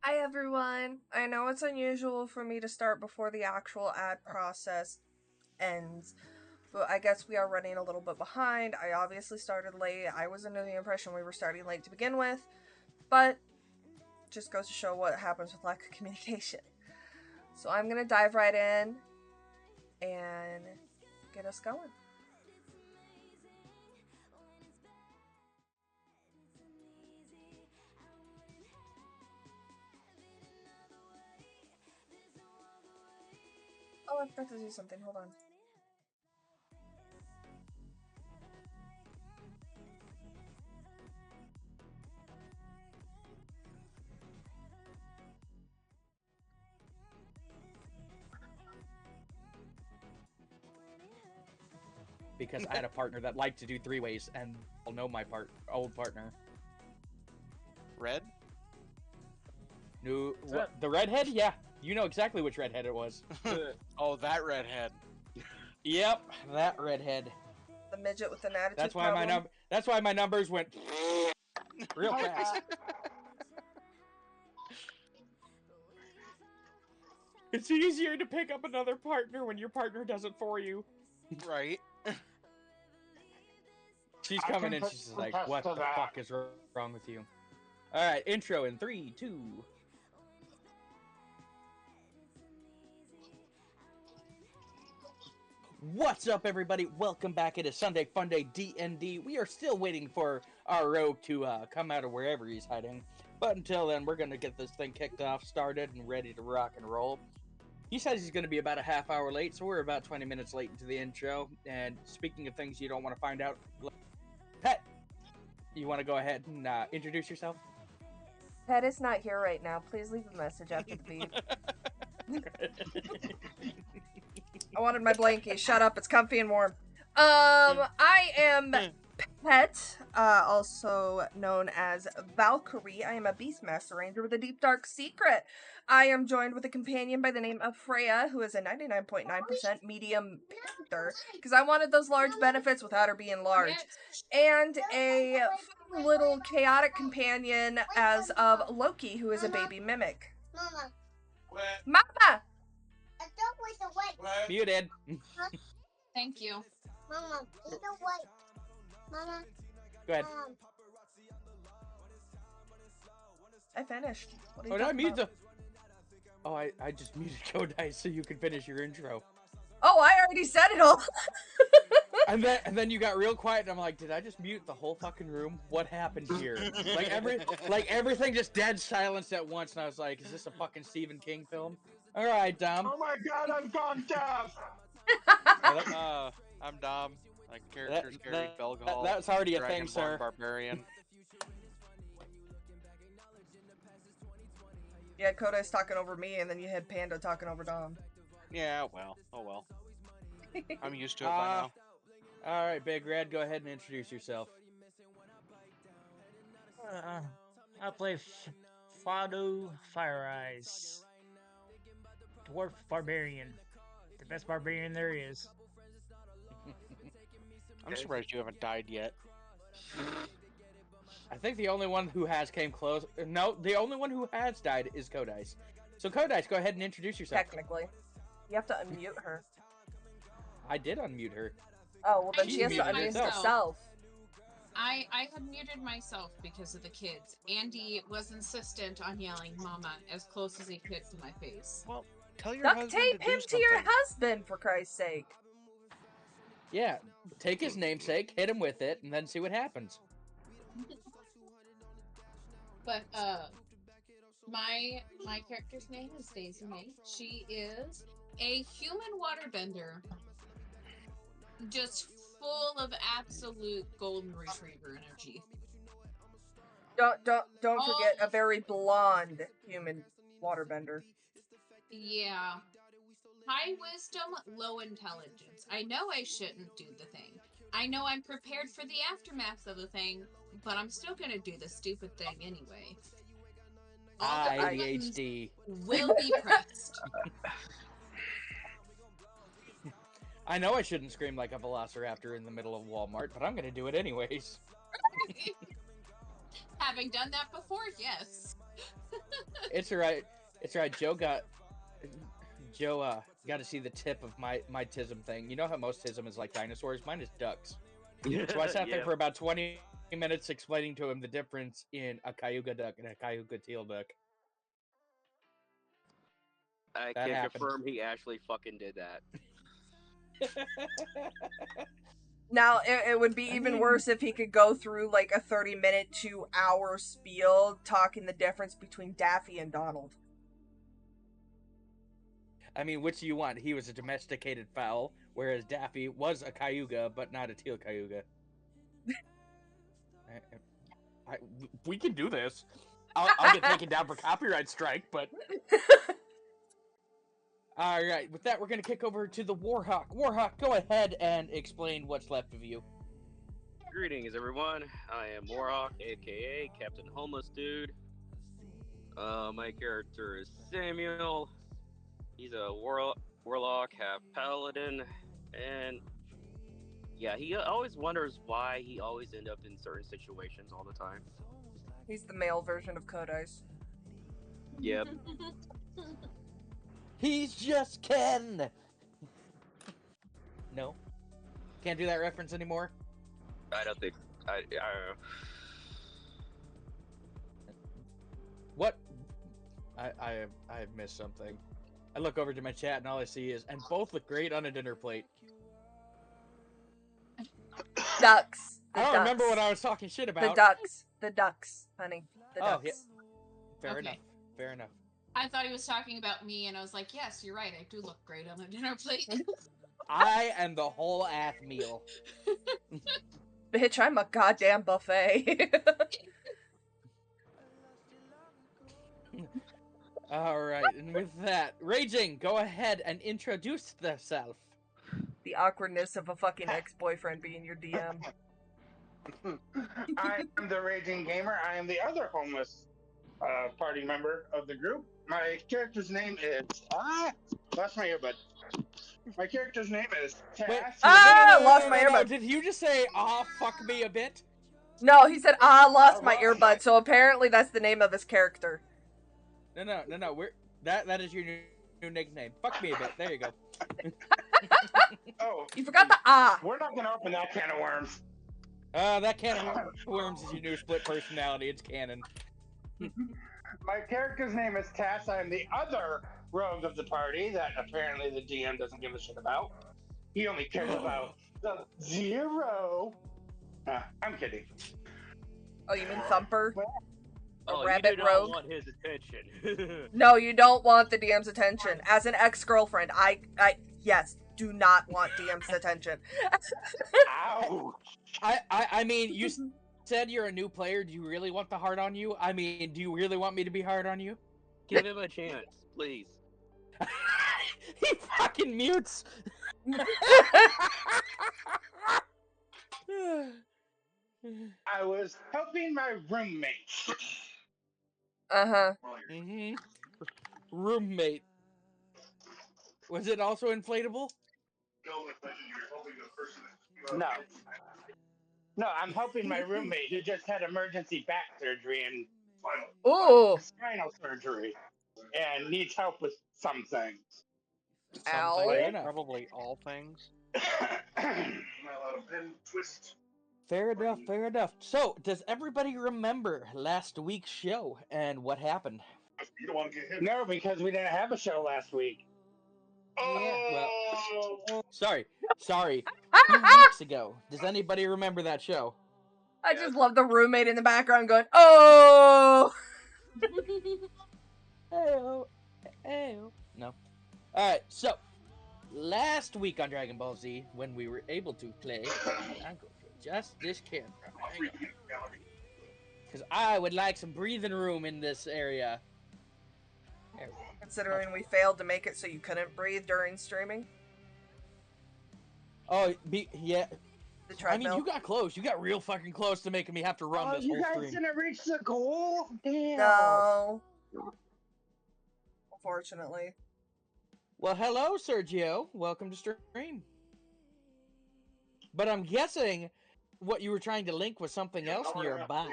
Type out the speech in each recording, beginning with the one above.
Hi everyone! I know it's unusual for me to start before the actual ad process ends, but I guess we are running a little bit behind. I obviously started late. I was under the impression we were starting late to begin with, but just goes to show what happens with lack of communication. So I'm gonna dive right in and get us going. Oh, I forgot to do something. Hold on. Because I had a partner that liked to do three ways, and I'll know my old partner. Red? New the redhead? Yeah, you know exactly which redhead it was. Oh, that redhead. Yep, that redhead. The midget with an attitude That's why problem. That's why my numbers went real fast. It's easier to pick up another partner when your partner does it for you. Right. She's coming in. She's like, "What the fuck is wrong with you?" All right, intro in 3, 2. What's up, everybody? Welcome back. It is Sunday Funday D&D. We are still waiting for our rogue to come out of wherever he's hiding. But until then, we're going to get this thing kicked off, started, and ready to rock and roll. He says he's going to be about a half hour late, so we're about 20 minutes late into the intro. And speaking of things you don't want to find out, Pet, you want to go ahead and introduce yourself? Pet is not here right now. Please leave a message after the beep. I wanted my blankie. Shut up. It's comfy and warm. I am Pet, also known as Valkyrie. I am a Beastmaster Ranger with a deep dark secret. I am joined with a companion by the name of Freya, who is a 99.9% medium panther, because I wanted those large benefits without her being large. And a fun little chaotic companion as of Loki, who is a baby mimic. Mama. Mama! Muted. Thank you. Mama, you know what? Mama. Go ahead. I finished. What are you Oh, no, talking mute about? Oh, I just muted Kodai so you could finish your intro. Oh, I already said it all. And then you got real quiet, and I'm like, did I just mute the whole fucking room? What happened here? Like everything just dead silence at once, and I was like, is this a fucking Stephen King film? All right, Dom. Oh my god, I've gone deaf! I'm Dom. My character's carried Belgall. That's already a thing, Dragonborn sir. Barbarian. Yeah, Kodai's talking over me, and then you had Panda talking over Dom. Yeah, well. Oh well. I'm used to it by now. All right, Big Red, go ahead and introduce yourself. I play Fado Fire Eyes, Dwarf Barbarian, the best barbarian there is. I'm surprised you haven't died yet. I think the only one who has came close. No, the only one who has died is Kodai's. So Kodai's, go ahead and introduce yourself. Technically. You have to unmute her. I did unmute her. Oh, well then She she has to muted unmute herself. I had muted myself because of the kids. Andy was insistent on yelling "Mama" as close as he could to my face. Well, tell your Duct husband tape to do him to your something. husband, for Christ's sake. Yeah, take his namesake, hit him with it, and then see what happens. But my character's name is Daisy May. She is a human waterbender, just full of absolute golden retriever energy. Don't forget a very blonde human waterbender. Yeah. High wisdom, low intelligence. I know I shouldn't do the thing. I know I'm prepared for the aftermath of the thing, but I'm still gonna do the stupid thing anyway. All the buttons ADHD. will be pressed. I know I shouldn't scream like a velociraptor in the middle of Walmart, but I'm gonna do it anyways. Having done that before, yes. It's alright. It's alright. Joe got to see the tip of my tism thing. You know how most tism is like dinosaurs? Mine is ducks. So I sat there for about 20 minutes explaining to him the difference in a cayuga duck and a cayuga teal duck. I That can happened. confirm he actually fucking did that. Now, it would be even worse if he could go through like a 30-minute to 2-hour spiel talking the difference between Daffy and Donald. I mean, which do you want? He was a domesticated fowl, whereas Daffy was a cayuga, but not a teal cayuga. We can do this. I'll get taken down for copyright strike, but... Alright, with that, we're going to kick over to the Warhawk. Warhawk, go ahead and explain what's left of you. Greetings, everyone. I am Warhawk, aka Captain Homeless Dude. My character is Samuel. He's a warlock, half paladin, and yeah, he always wonders why he always ends up in certain situations all the time. He's the male version of Kodai's. Yep. He's just Ken! No? Can't do that reference anymore? I don't think. I don't know. What? I have missed something. I look over to my chat and all I see is, and both look great on a dinner plate. Ducks. The I don't ducks. remember what I was talking shit about. The ducks, honey. The Oh, ducks. yeah. Fair Okay. enough. Fair enough. I thought he was talking about me, and I was like, yes, you're right, I do look great on a dinner plate. I am the whole ass meal. Bitch, I'm a goddamn buffet. Alright, and with that, Raging, go ahead and introduce thyself. The awkwardness of a fucking ex-boyfriend being your DM. I am the Raging Gamer. I am the other homeless party member of the group. My character's name is... lost my earbud. My character's name is Tass. Wait, lost my earbud. Did you just say, fuck me a bit? No, he said, lost my Oh, earbud, my- so apparently that's the name of his character. No, that is your new nickname. Fuck me a bit. There you go. Oh, You forgot the we're not gonna open that can of worms. That can of worms is your new split personality. It's canon. My character's name is Tass. I am the other rogue of the party that apparently the DM doesn't give a shit about. He only cares about the zero. I'm kidding. Oh, you mean Thumper? Well, A Oh, you rabbit do not rogue? want his attention. No, you don't want the DM's attention. As an ex-girlfriend, yes, do not want DM's attention. ouch. I mean, you said you're a new player. Do you really want the heart on you? I mean, do you really want me to be hard on you? Give him a chance, please. He fucking mutes. I was helping my roommate. Uh-huh. Mm-hmm. Roommate. Was it also inflatable? No. No, I'm helping my roommate who just had emergency back surgery and Ooh. spinal surgery and needs help with some things. Some Ow. Fair things, enough. probably all things. Fair enough, fair enough. So, does everybody remember last week's show and what happened? No, because we didn't have a show last week. Yeah, well, Oh, sorry. 2 weeks ago. Does anybody remember that show? I just love the roommate in the background going, oh! Ayo, ayo. No. Alright, so, last week on Dragon Ball Z, when we were able to play, I'm going to adjust this camera. Hang on. Because I would like some breathing room in this area. There we go. Considering we failed to make it so you couldn't breathe during streaming. Oh, yeah. The I mean, treadmill. you got close. You got real fucking close to making me have to run this you whole guys stream. didn't reach the goal? Damn. No. Unfortunately. Well, hello, Sergio. Welcome to stream. But I'm guessing what you were trying to link was something else in your bot.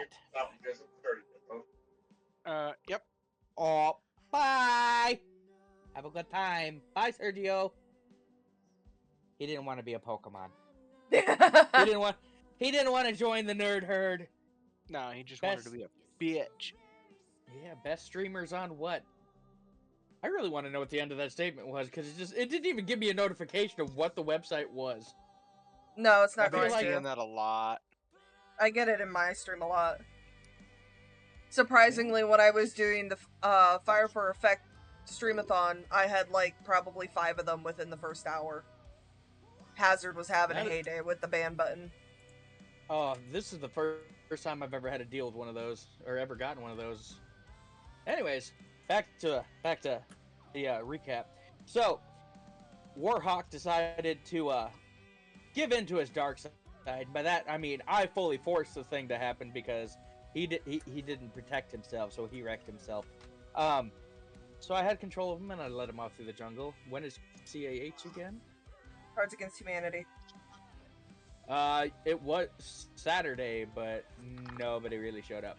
Yep. Oh, bye. Have a good time. Bye, Sergio. He didn't want to be a Pokemon. He didn't want to join the nerd herd. No, he just wanted to be a bitch. Yeah, best streamers on what? I really want to know what the end of that statement was because it didn't even give me a notification of what the website was. No, it's not I've been going seeing to. that a lot. I get it in my stream a lot. Surprisingly, when I was doing the Fire for Effect streamathon, I had like probably 5 of them within the first hour. Hazard was having a heyday with the ban button. Oh, this is the first time I've ever had to deal with one of those, or ever gotten one of those. Anyways, back to the recap. So, Warhawk decided to give in to his dark side. By that, I mean I fully forced the thing to happen because he didn't protect himself, so he wrecked himself. So I had control of him, and I led him off through the jungle. When is CAH again? Cards Against Humanity. It was Saturday, but nobody really showed up.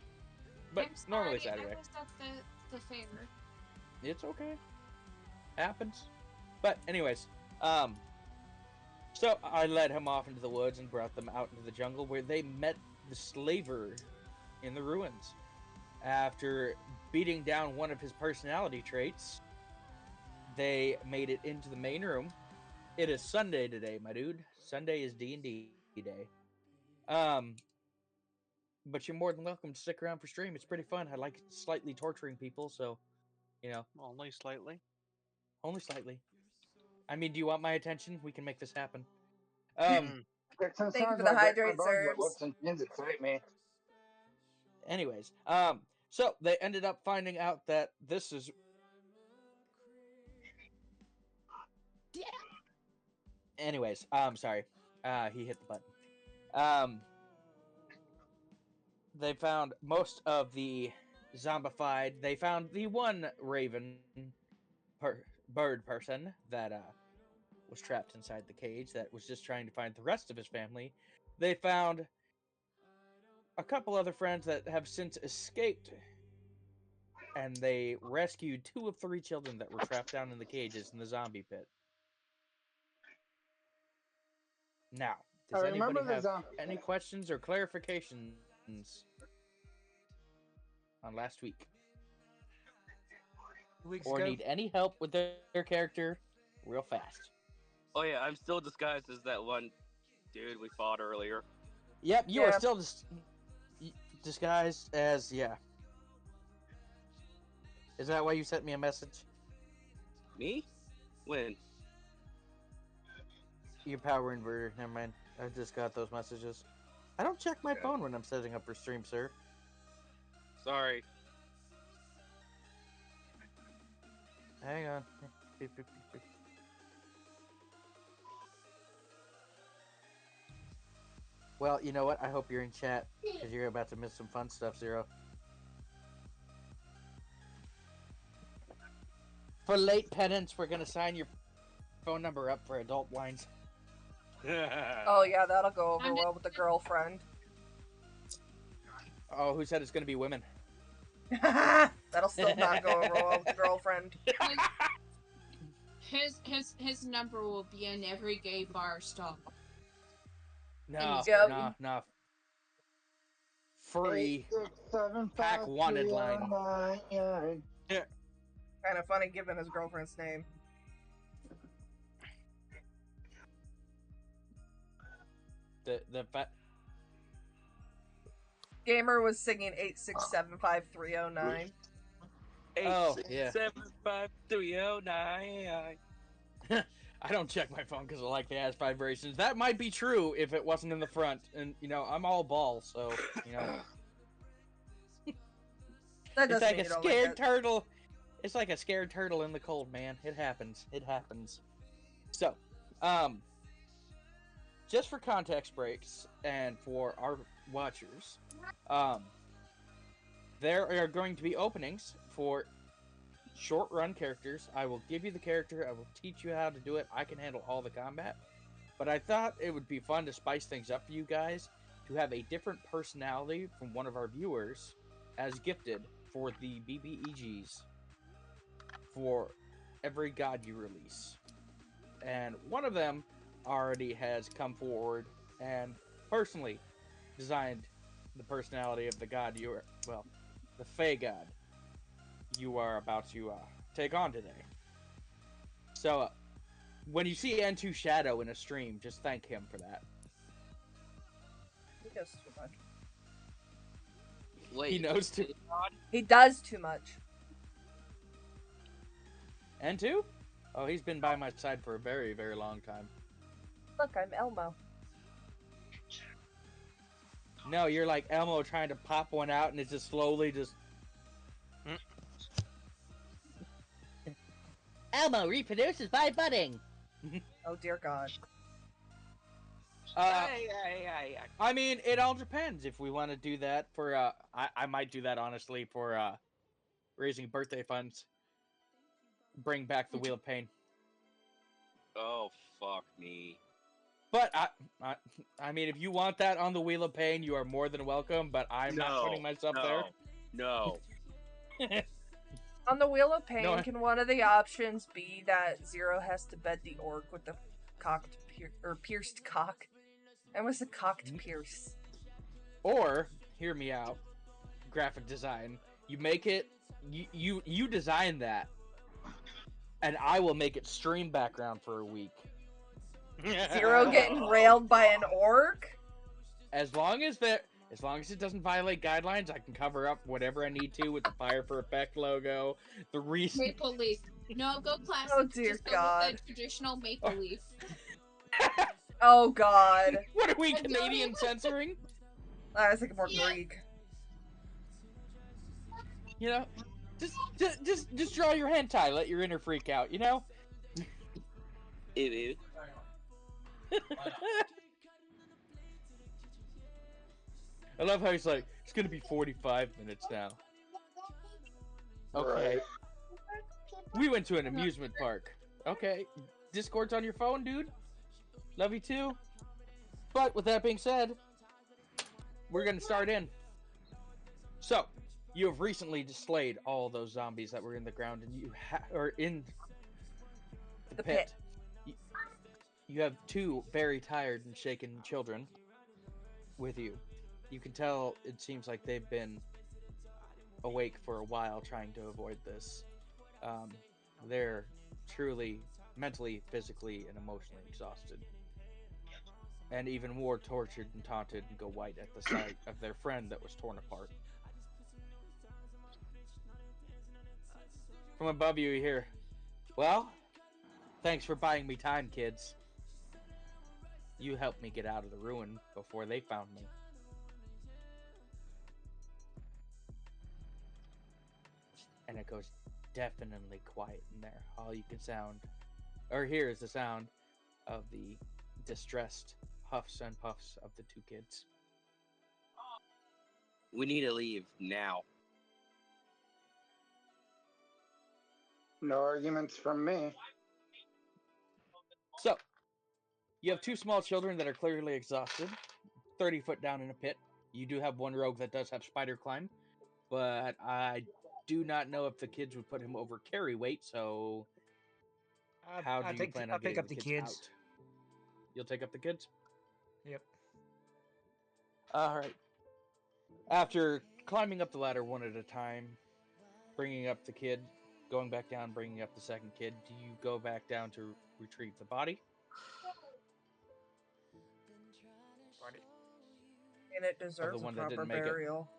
But I'm sorry, normally Saturday. I was at the fair. It's okay. Happens. But anyways, so I led him off into the woods and brought them out into the jungle where they met the slaver in the ruins. After beating down one of his personality traits, they made it into the main room. It is Sunday today, my dude. Sunday is D&D day. But you're more than welcome to stick around for stream. It's pretty fun. I like slightly torturing people, so, you know. Only slightly. Only slightly. I mean, do you want my attention? We can make this happen. Thank you for the hydrate, sirs. Anyways, so they ended up finding out that this is. Yeah. Anyways, sorry. He hit the button. They found most of the zombified. They found the one raven bird person that was trapped inside the cage that was just trying to find the rest of his family. They found a couple other friends that have since escaped, and they rescued 2 of 3 children that were trapped down in the cages in the zombie pit. Now, does anybody have any questions or clarifications on last week? weeks or ago. need any help with their character real fast. Oh yeah, I'm still disguised as that one dude we fought earlier. Yep, you are Yeah. still disguised as, yeah. Is that why you sent me a message? Me? When? Your power inverter. Never mind. I just got those messages. I don't check my Okay. phone when I'm setting up for stream, sir. Sorry. Hang on. Beep, beep, beep, beep. Well, you know what? I hope you're in chat because you're about to miss some fun stuff, Zero. For late penance, we're gonna sign your phone number up for adult wines. Oh yeah, that'll go over I'm well with the girlfriend. Oh, who said it's gonna be women? That'll still not go over well with the girlfriend. his number will be in every gay bar stall. No, Yep. no. Furry 8675309. pack wanted line. Kind of funny given his girlfriend's name. The fat. Gamer was singing 8675309. Oh, yeah. 8675309. I don't check my phone because I like the ass vibrations. That might be true if it wasn't in the front, and I'm all balls, so That it's doesn't like mean a you don't like scared it. turtle. It's like a scared turtle in the cold, man. It happens. It happens. So, just for context breaks and for our watchers, there are going to be openings for short run characters. I will give you the character. I will teach you how to do it. I can handle all the combat. But I thought it would be fun to spice things up for you guys to have a different personality from one of our viewers as gifted for the BBEGs for every god you release. And one of them already has come forward and personally designed the personality of the god you are, well, the Fey god you are about to take on today. So, when you see N2 Shadow in a stream, just thank him for that. He does too much. Wait, He knows too. He does too much. N2? Oh, he's been by my side for a very, very long time. Look, I'm Elmo. No, you're like Elmo trying to pop one out and it's just slowly just... Elmo reproduces by budding! Oh dear God. I mean, it all depends. If we want to do that for, I might do that honestly for raising birthday funds. Bring back the Wheel of Pain. Oh, fuck me. But I mean, if you want that on the Wheel of Pain, you are more than welcome. But I'm not putting myself there. No. On the Wheel of Pain, No. can one of the options be that Zero has to bed the orc with the pierced cock? And was the cocked pierce? Or hear me out. Graphic design. You make it. You design that, and I will make it stream background for a week. Zero getting railed by an orc? As long as it doesn't violate guidelines, I can cover up whatever I need to with the Fire for Effect logo. The recent Maple leaf. No, go classic. Oh dear Just go God. with the traditional maple leaf. Oh God. What are we, Canadian censoring? I was thinking more Greek. You know, just draw your hentai. Let your inner freak out. You know. Ew. I love how he's like, it's gonna be 45 minutes now. Okay. Right. We went to an amusement park. Okay. Discord's on your phone, dude. Love you too. But with that being said, we're gonna start in. So, you have recently slayed all those zombies that were in the ground, and or in the pit. You have two very tired and shaken children with you. You can tell it seems like they've been awake for a while trying to avoid this. Um, they're truly mentally, physically, and emotionally exhausted, and even more tortured and taunted and go white at the sight of their friend that was torn apart. From above you, you hear, "Well, thanks for buying me time, kids. You helped me get out of the ruin before they found me." And it goes deafeningly quiet in there. All you can sound or hear is the sound of the distressed huffs and puffs of the two kids. We need to leave now. No arguments from me. So, you have two small children that are clearly exhausted, 30 foot down in a pit. You do have one rogue that does have spider climb, but I do not know if the kids would put him over carry weight, so how do you plan on I pick getting up the the kids kids. out? You'll take up the kids? Yep. Alright. After climbing up the ladder one at a time, bringing up the kid, going back down, bringing up the second kid, do you go back down to retrieve the body? And it Of the deserves a one that proper didn't make it? burial.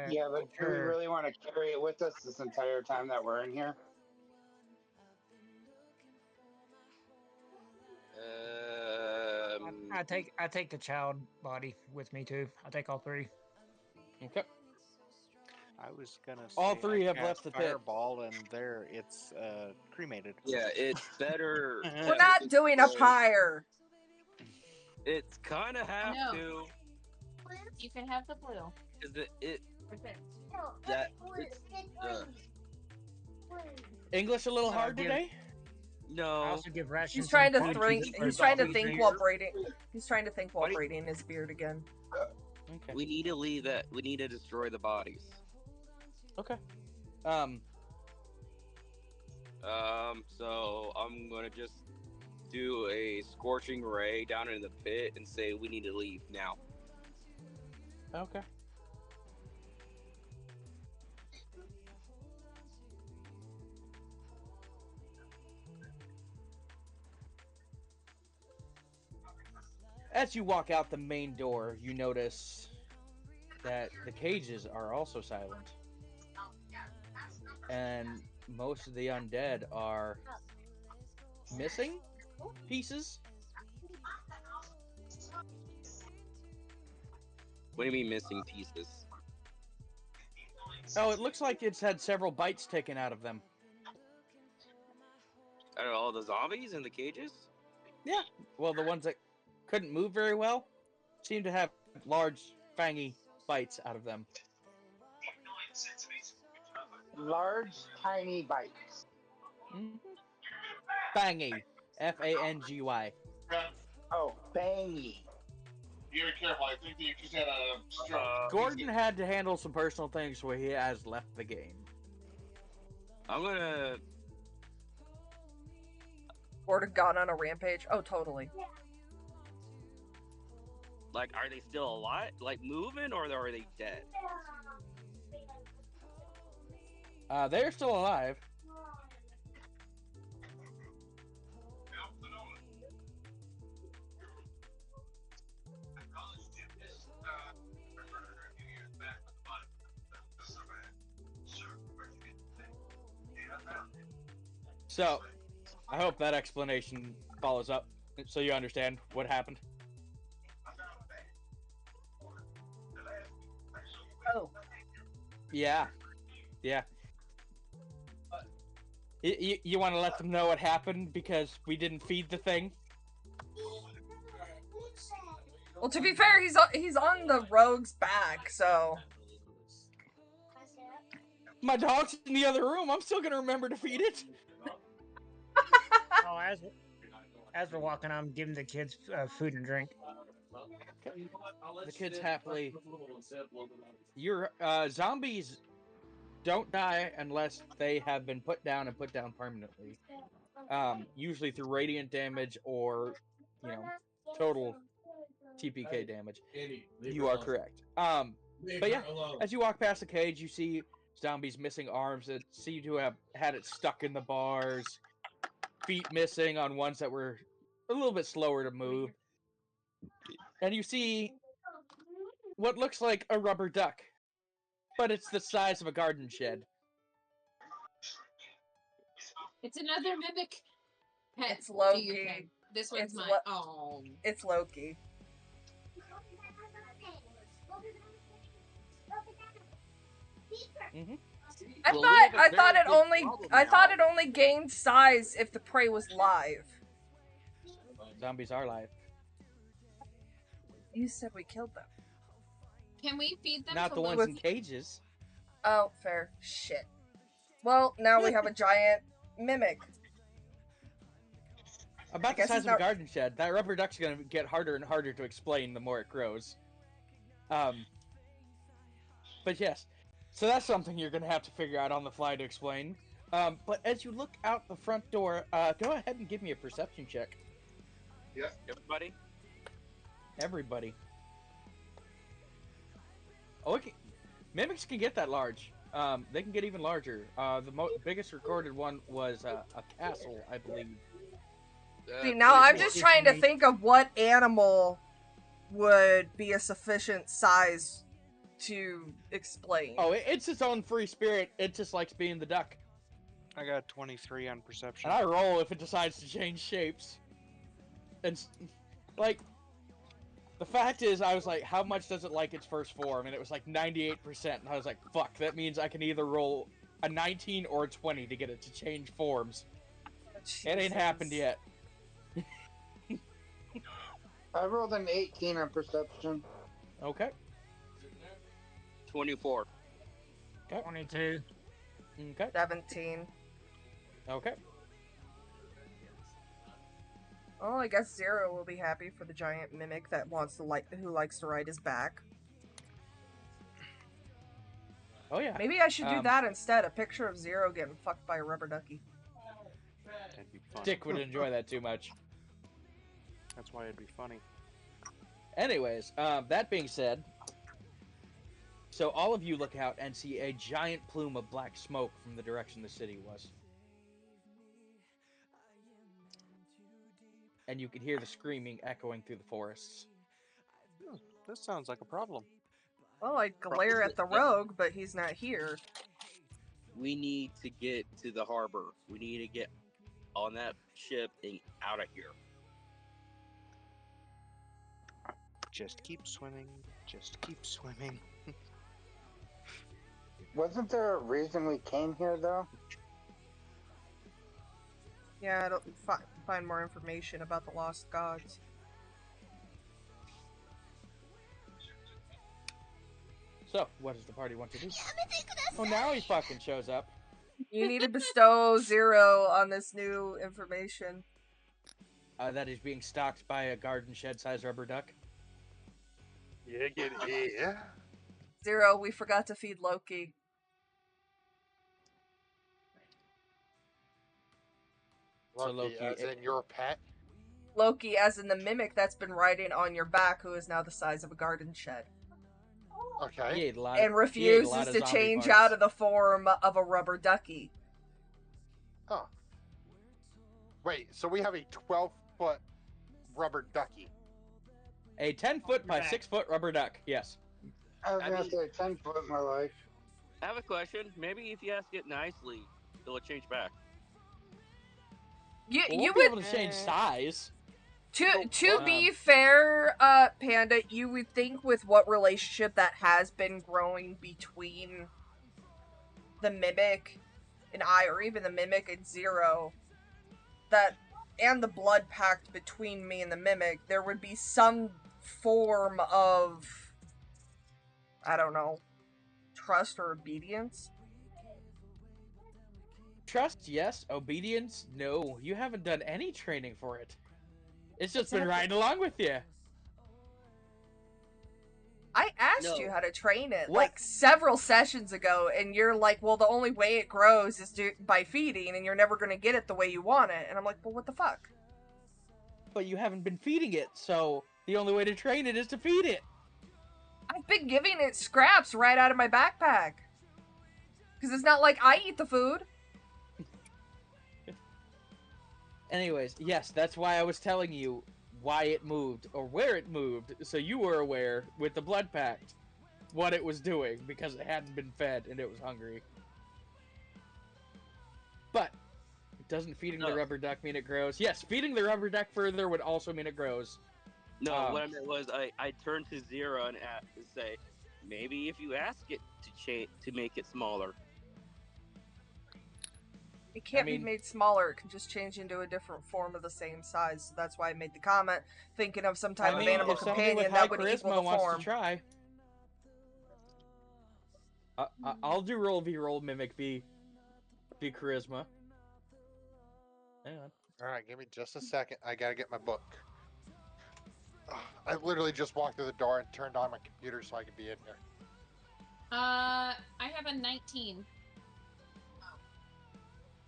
Yeah, but do we Sure. really want to carry it with us this entire time that we're in here? I take the child body with me too. I take all three. Okay. I was gonna All say three I have left cast the pit. fireball, and there it's cremated. Yeah, it's better. We're To not doing a destroy- pyre. It's kind of have No. to, You can have the blue. because it Okay. that it's English a little So I hard give. today? I no. also give He's rations trying and to food to think. the He's first trying to two think drinks. while braiding. He's trying to think while Why do- braiding his beard again. Okay. We need to leave that. We need to destroy the bodies. Okay. Um, So I'm gonna just do a scorching ray down in the pit and say we need to leave now. okay. As you walk out the main door, you notice that the cages are also silent. And most of the undead are missing pieces. What do you mean missing pieces? Oh, it looks like it's had several bites taken out of them. Out of all the zombies in the cages? Yeah. Well, the ones that couldn't move very well seem to have large, fangy bites out of them. Large, tiny bites. Mm-hmm. Fangy. Fangy. Oh, bangy. Gordon had to handle some personal things, so he has left the game. I'm gonna. Or to gone on a rampage. Oh, totally. Like, are they still alive? Like, moving, or are they dead? They're still alive. So, I hope that explanation follows up so you understand what happened. Oh. Yeah. Yeah. You want to let them know what happened because we didn't feed the thing? Well, to be fair, he's on the rogue's back, so. My dog's in the other room. I'm still gonna remember to feed it. Oh, as we're walking, I'm giving the kids food and drink. The kids happily. Your zombies don't die unless they have been put down and put down permanently. Usually through radiant damage or, total TPK damage. You are correct. But yeah, as you walk past the cage, you see zombies missing arms that seem to have had it stuck in the bars, feet missing on ones that were a little bit slower to move. And you see what looks like a rubber duck, but it's the size of a garden shed. It's another mimic pet. It's Do you Loki. think? This one's It's mine. Lo- Oh. It's Loki. Mm-hmm. I Well, thought we have a I very thought it big only problem I thought now. it only gained size if the prey was live. Zombies are live. You said we killed them. Can we feed them Not to the ones Loki? in cages. Oh, fair. Shit. Well, now we have a giant mimic. About the guess size it's of a not- garden shed. That rubber duck's gonna get harder and harder to explain the more it grows. But yes, so that's something you're gonna have to figure out on the fly to explain. But as you look out the front door, go ahead and give me a perception check, Everybody? everybody. Oh, okay. Mimics can get that large. They can get even larger. The biggest recorded one was a castle, I believe. See, now I'm 24. just trying to think of what animal would be a sufficient size to explain. Oh, it's its own free spirit. It just likes being the duck. I got 23 on perception. And I roll if it decides to change shapes. And, like, the fact is, I was like, how much does it like its first form? And it was like 98%. And I was like, fuck, that means I can either roll a 19 or a 20 to get it to change forms. It ain't happened yet. I rolled an 18 on perception. Okay. 24. 22. Okay. 17. Okay. Oh, I guess Zero will be happy for the giant mimic that wants to who likes to ride his back. Oh, yeah. Maybe I should do that instead. A picture of Zero getting fucked by a rubber ducky. That'd be fun. Dick would enjoy that too much. That's why it'd be funny. Anyways, that being said, so all of you look out and see a giant plume of black smoke from the direction the city was. And you can hear the screaming echoing through the forests. This sounds like a problem. Well, I glare at the rogue, but he's not here. We need to get to the harbor. We need to get on that ship and out of here. Just keep swimming. Just keep swimming. Wasn't there a reason we came here, though? Yeah, I don't find more information about the lost gods. So, what does the party want to do? Oh, now he fucking shows up. You need to bestow 0 on this new information. That is being stalked by a garden shed-sized rubber duck. Yeah, get it. Yeah. 0, we forgot to feed Loki. Loki, as in your pet? Loki, as in the mimic that's been riding on your back, who is now the size of a garden shed. Okay. He ate a lot And of, refuses to change out of the form of a rubber ducky. Oh. Wait, so we have a 12-foot rubber ducky. A 10-foot by 6-foot rubber duck, yes. I was going to say 10 foot more like. I have a question. Maybe if you ask it nicely, it'll change back. You We'll be would able to change size. To be fair, Panda, you would think with what relationship that has been growing between the Mimic and I, or even the Mimic and 0, that, and the blood pact between me and the Mimic, there would be some form of, I don't know, trust or obedience. Trust, yes. Obedience, no. You haven't done any training for it. It's just been riding along with you. I asked No. you how to train it, What? like, several sessions ago, and you're like, well, the only way it grows is by feeding, and you're never going to get it the way you want it. And I'm like, well, what the fuck? But you haven't been feeding it, so the only way to train it is to feed it. I've been giving it scraps right out of my backpack. Because it's not like I eat the food. Anyways, yes, that's why I was telling you why it moved or where it moved, so you were aware with the blood pact what it was doing because it hadn't been fed and it was hungry. But doesn't feeding the rubber duck mean it grows? Yes, feeding the rubber duck further would also mean it grows. No, what I meant was I turned to Zero and say, maybe if you ask it to make it smaller. It can't be made smaller. It can just change into a different form of the same size. So that's why I made the comment, thinking of some type of animal if somebody with companion high that would equal charisma the wants form. to try, I'll do roll v roll mimic v charisma. Hang on. All right, give me just a second. I gotta get my book. I literally just walked through the door and turned on my computer so I could be in here. I have a 19.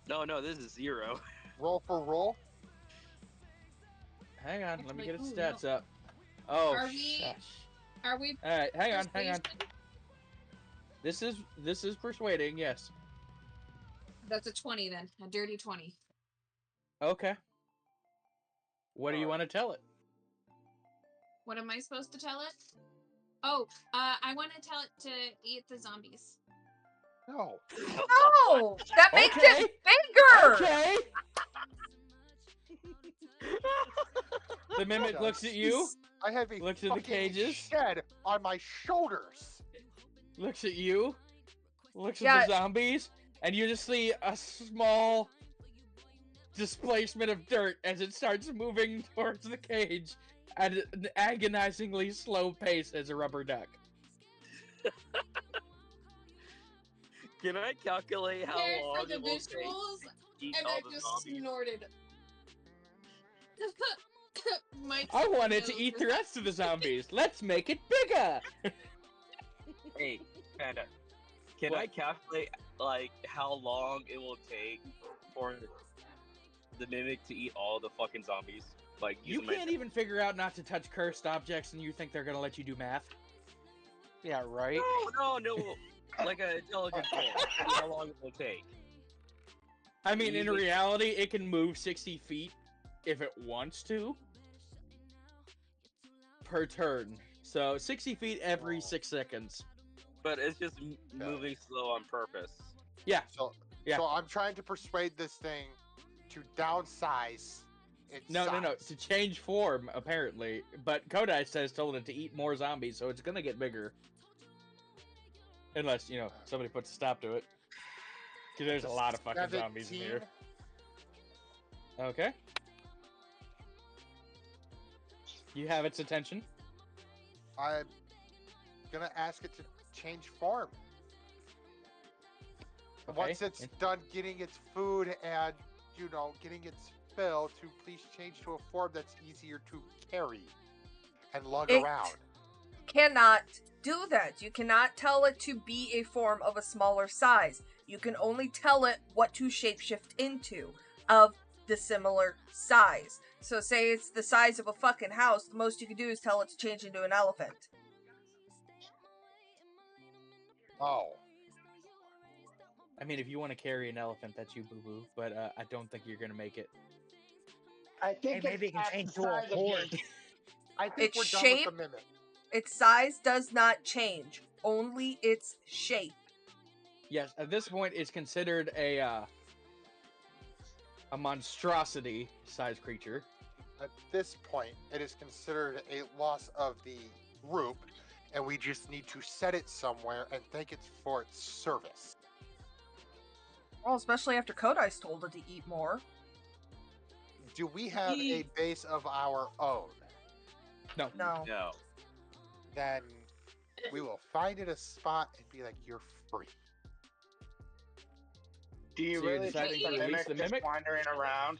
No, this is 0. Roll for roll. Hang on, let me get its stats up. Oh, Are we? All right, hang on. This is persuading, yes. That's a 20 then, a dirty 20. Okay. What do you want to tell it? What am I supposed to tell it? Oh, I want to tell it to eat the zombies. No. No! That makes it bigger! Okay! The mimic looks at you. I have a looks at the cages. shed on my shoulders. Looks at you. Looks at the zombies. And you just see a small displacement of dirt as it starts moving towards the cage at an agonizingly slow pace as a rubber duck. Can I calculate how long for the it will visuals, take and all I the just zombies? snorted. I wanted to eat the rest of the zombies. Let's make it bigger. Hey, Panda, can I calculate like how long it will take for the mimic to eat all the fucking zombies? Like you can't even figure out not to touch cursed objects, and you think they're gonna let you do math? Yeah, right. No. Like an intelligence roll. How long it will take? I mean, in reality, it can move 60 feet if it wants to per turn. So 60 feet every 6 seconds. But it's just moving slow on purpose. Yeah. So I'm trying to persuade this thing to downsize its size. No. To change form, apparently. But Kodai says told it to eat more zombies, so it's gonna get bigger. Unless, somebody puts a stop to it. Because there's a lot of fucking zombies in here. Okay. You have its attention. I'm gonna ask it to change form. Okay. Once it's done getting its food and, getting its fill, to please change to a form that's easier to carry and lug around. Cannot do that. You cannot tell it to be a form of a smaller size. You can only tell it what to shapeshift into of the similar size. So say it's the size of a fucking house, the most you can do is tell it to change into an elephant. Oh. I mean, if you want to carry an elephant, that's you, boo-boo. But I don't think you're going to make it. I think maybe it can change to a horse. I think Its we're shape, done with the mimic. Its size does not change. Only its shape. Yes, at this point, it's considered a monstrosity size creature. At this point, it is considered a loss of the group, and we just need to set it somewhere and thank it for its service. Well, especially after Kodai's told it to eat more. Do we have a base of our own? No. Then we will find it a spot and be like, you're free. Do you So you're really think deciding to the release the mimic mimic? just wandering around?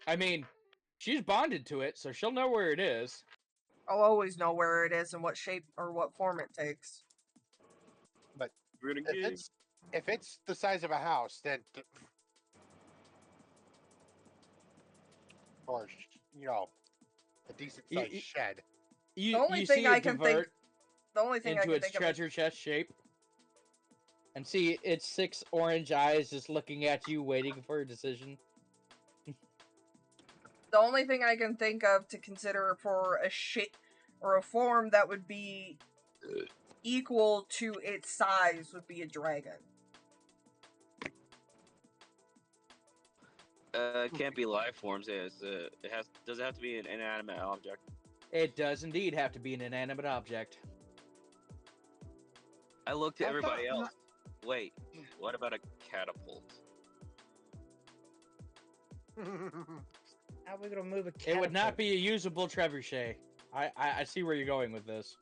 I mean, she's bonded to it, so she'll know where it is. I'll always know where it is and what shape or what form it takes. But if it's the size of a house, then or a decent sized shed. You only you thing see I it can think, divert the only thing I into can its think of is treasure chest shape, and see its 6 orange eyes just looking at you, waiting for a decision. the only thing I can think of to consider for a shape or a form that would be equal to its size would be a dragon. It can't be life forms. It has. Does it have to be an inanimate object? It does indeed have to be an inanimate object. I looked at I thought- everybody else. Wait, what about a catapult? How are we gonna move a catapult? It would not be a usable trebuchet. I see where you're going with this.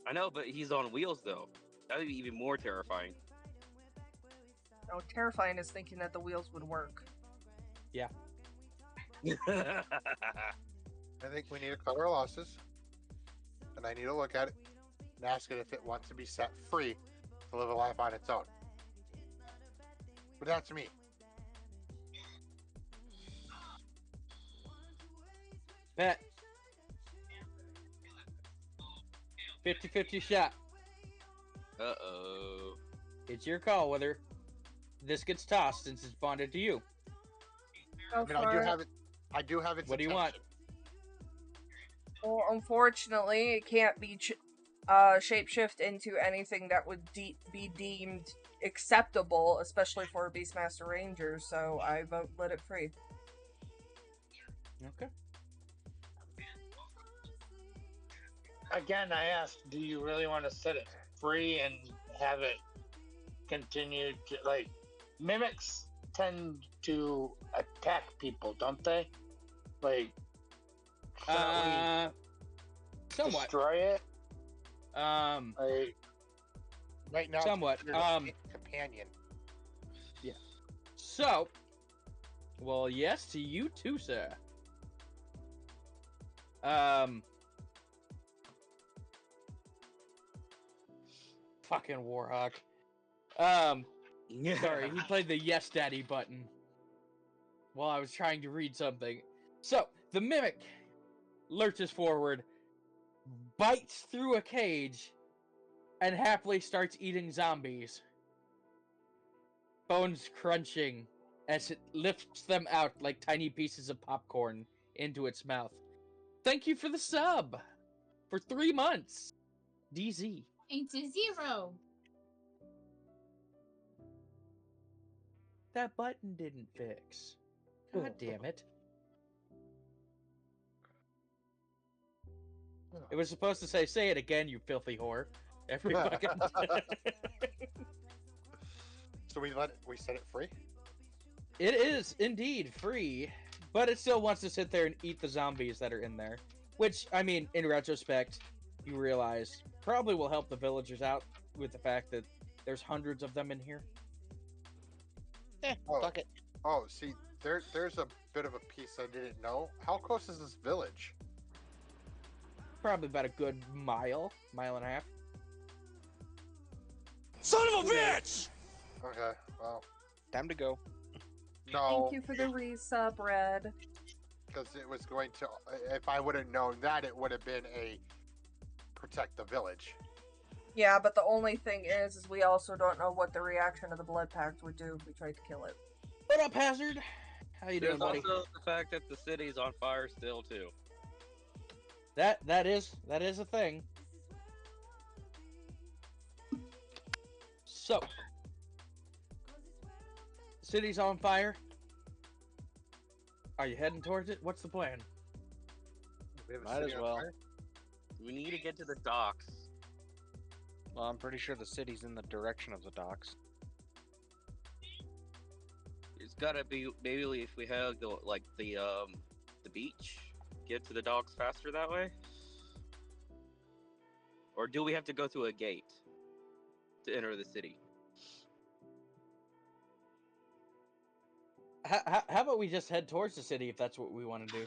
I know, but he's on wheels though. That would be even more terrifying. No, terrifying is thinking that the wheels would work. Yeah. I think we need to cut our losses, and I need to look at it and ask it if it wants to be set free to live a life on its own. But that's me. Bet. 50-50 shot. Uh-oh. It's your call whether this gets tossed since it's bonded to you. Go I mean, I for do it. have it. I do have its What do you want? attention. Well, unfortunately, it can't be shapeshift into anything that would be deemed acceptable, especially for a Beastmaster Ranger, so I vote let it free. Okay. Again, I asked, do you really want to set it free and have it continue to, like, mimics tend to attack people, don't they? Like, shouldn't we Somewhat. destroy it? Like, Right now, Somewhat. it's considered a companion. Yeah. So, well, yes to you too, sir. Fucking Warhawk. Sorry, he played the yes daddy button while I was trying to read something. So, the mimic lurches forward, bites through a cage, and happily starts eating zombies. Bones crunching as it lifts them out like tiny pieces of popcorn into its mouth. Thank you for the sub for 3 months, DZ. It's a 0. That button didn't fix. God damn it. It was supposed to say it again, you filthy whore. Every fucking So we set it free. It is indeed free, but it still wants to sit there and eat the zombies that are in there. Which, I mean, in retrospect, you realize probably will help the villagers out with the fact that there's hundreds of them in here. Oh. Fuck it. Oh, see, there's a bit of a piece I didn't know. How close is this village? Probably about a good mile and a half. Son of a bitch! Okay, well, Time to go. no, Thank you for the resub, Red. because it was going to. If I would have known that, it would have been a protect the village. Yeah, but the only thing is we also don't know what the reaction of the Blood Pact would do if we tried to kill it. What up, Hazard? How you doing, There's buddy? also the fact that the city's on fire still too. That is a thing. So, city's on fire. Are you heading towards it? What's the plan? We have a Might city as on well. fire? We need to get to the docks. Well, I'm pretty sure the city's in the direction of the docks. It's gotta be maybe if we have the beach, get to the docks faster that way. Or do we have to go through a gate to enter the city? How about we just head towards the city if that's what we want to do?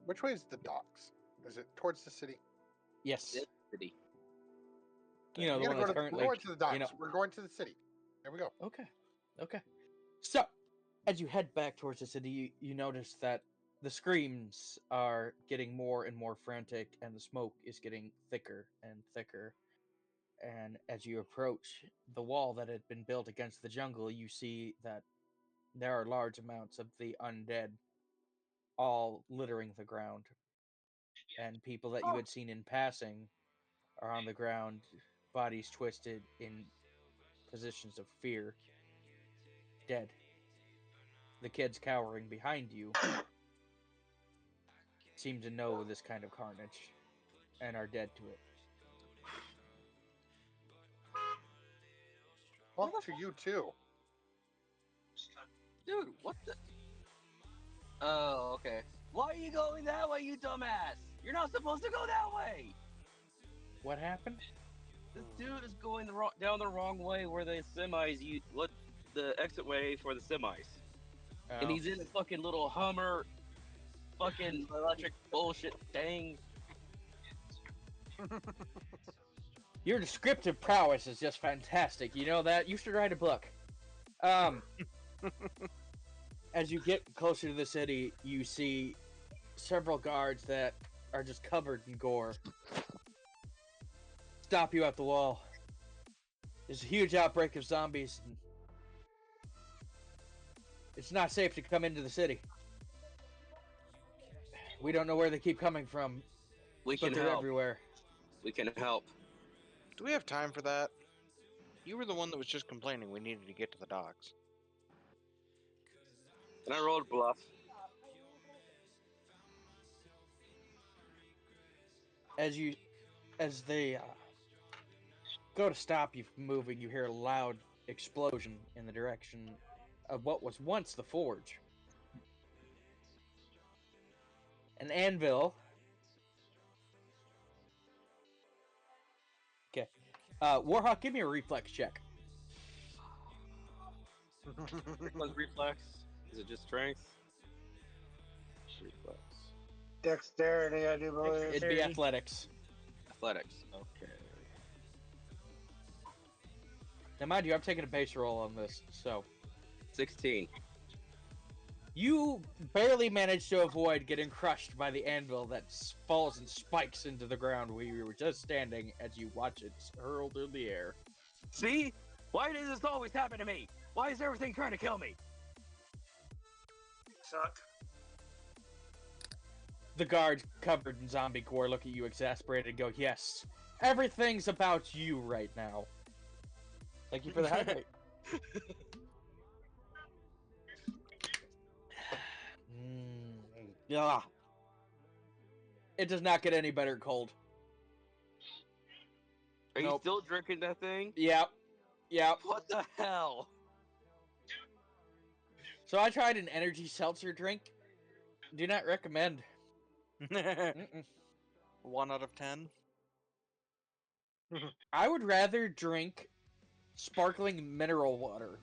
Which way is the docks? Is it towards the city? Yes. This city. You know, the We're one gonna that's go to, currently... we're going to the docks. you know- We're going to the city. There we go. Okay. So, as you head back towards the city, you notice that The screams are getting more and more frantic, and the smoke is getting thicker and thicker. And as you approach the wall that had been built against the jungle, you see that there are large amounts of the undead all littering the ground. And people that you had seen in passing are on the ground, bodies twisted in positions of fear, dead. The kids cowering behind you seem to know this kind of carnage and are dead to it. Fuck to you too. Dude, what the? Oh, okay. Why are you going that way, you dumbass? You're not supposed to go that way. What happened? This dude is going down the wrong way where the semis what the exit way for the semis, and Oh. he's in a fucking little Hummer, fucking electric bullshit thing. Your descriptive prowess is just fantastic. You know that? You should write a book. As you get closer to the city, you see several guards that are just covered in gore. Stop you at the wall. There's a huge outbreak of zombies, and it's not safe to come into the city. We don't know where they keep coming from, We but can they're help. everywhere. We can help. Do we have time for that? You were the one that was just complaining we needed to get to the docks. And I rolled bluff. As they go to stop you from moving, you hear a loud explosion in the direction of what was once the forge. An anvil. Okay. Warhawk, give me a reflex check. Which one's reflex? Is it just strength? Reflex. Dexterity, I do believe. It'd be athletics. Athletics. Okay. Now, mind you, I'm taking a base roll on this, so 16. you barely managed to avoid getting crushed by the anvil that falls and spikes into the ground where you were just standing as you watch it hurl through the air. See? Why does this always happen to me? Why is everything trying to kill me? Suck. The guards covered in zombie gore look at you exasperated and go, yes, everything's about you right now. Thank you for the hydrate. Yeah. It does not get any better cold. Are you Nope. still drinking that thing? Yep. What the hell? So I tried an energy seltzer drink. Do not recommend. 1 out of 10. I would rather drink sparkling mineral water.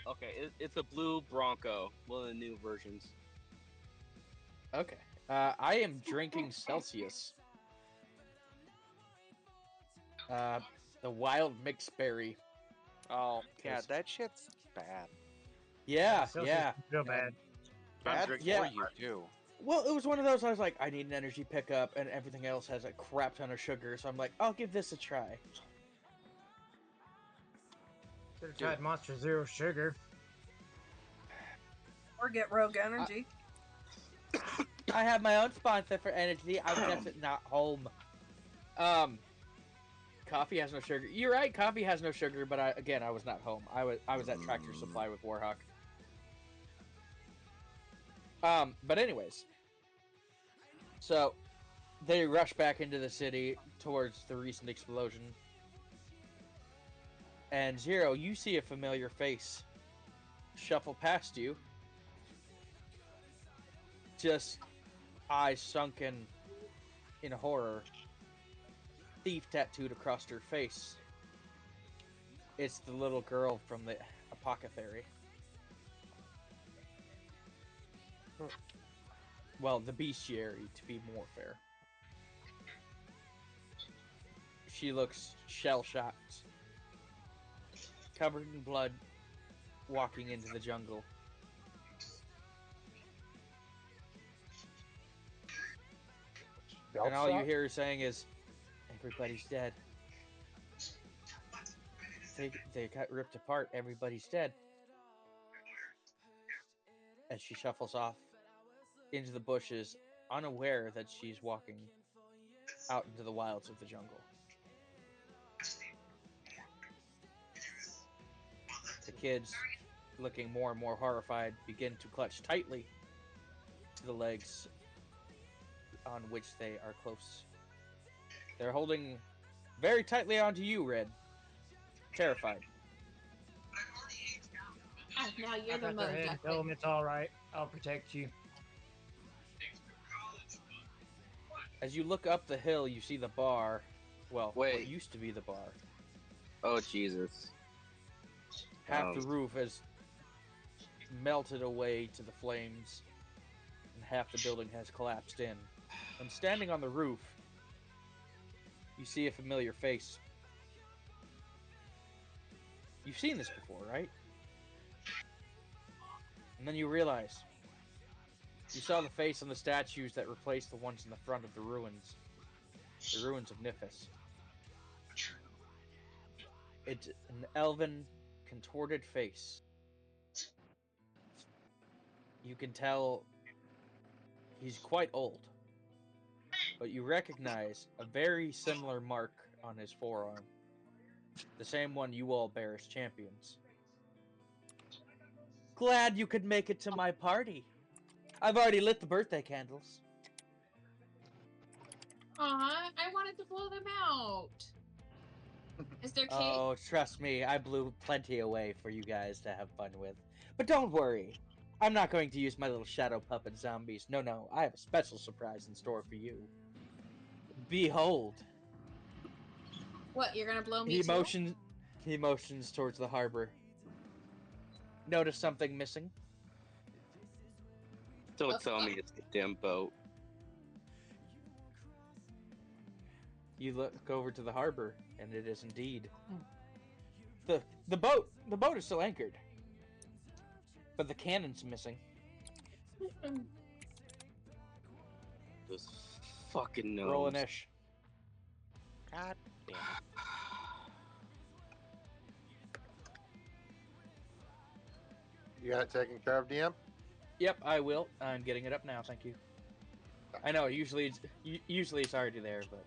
Okay. It's a blue Bronco, one of the new versions. Okay. I am drinking Celsius. The wild mixed berry. Oh, yeah, that shit's bad. Yeah. Real bad. Bad for yeah. you, too. Well, it was one of those, I was like, I need an energy pickup, and everything else has a crap ton of sugar, so I'm like, I'll give this a try. Should have tried Monster Zero Sugar. Or get Rogue Energy. I have my own sponsor for energy. I'm just not home. Coffee has no sugar. You're right, coffee has no sugar, but I was not home. I was at Tractor Supply with Warhawk. But anyways, so they rush back into the city towards the recent explosion. And Zero, you see a familiar face shuffle past you. Just eyes sunken in horror. Thief tattooed across her face. It's the little girl from the apothecary. Well, the bestiary, to be more fair. She looks shell-shocked, covered in blood, walking into the jungle. And all you shot? hear her saying is, "Everybody's dead. They got ripped apart. Everybody's dead." As she shuffles off into the bushes, unaware that she's walking out into the wilds of the jungle. The kids, looking more and more horrified, begin to clutch tightly to the legs on which they are close. They're holding very tightly onto you, Red, terrified. Now you're I the got their mother head and tell duckling. them it's all right. I'll protect you. As you look up the hill, you see the bar. Well, what Wait. used to be the bar. Oh Jesus. Half the roof has melted away to the flames, and half the building has collapsed in. And standing on the roof, you see a familiar face. You've seen this before, right? And then you realize you saw the face on the statues that replaced the ones in the front of the ruins of Nifis. It's an elven, contorted face. You can tell he's quite old, but you recognize a very similar mark on his forearm. The same one you all bear as champions. Glad you could make it to my party. I've already lit the birthday candles. Aw, I wanted to blow them out. Is there cake? Oh, trust me, I blew plenty away for you guys to have fun with. But don't worry, I'm not going to use my little shadow puppet zombies. No, I have a special surprise in store for you. Behold. What, you're gonna blow me He too? motions towards the harbor. Notice something missing? Don't tell me it's the damn boat. You look over to the harbor, and it is indeed the boat. The boat is still anchored, but the cannon's missing. Those fucking gnomes. Roll an ish. God damn it. You got it taken care of, DM? Yep, I will. I'm getting it up now. Thank you. I know. Usually it's already there, but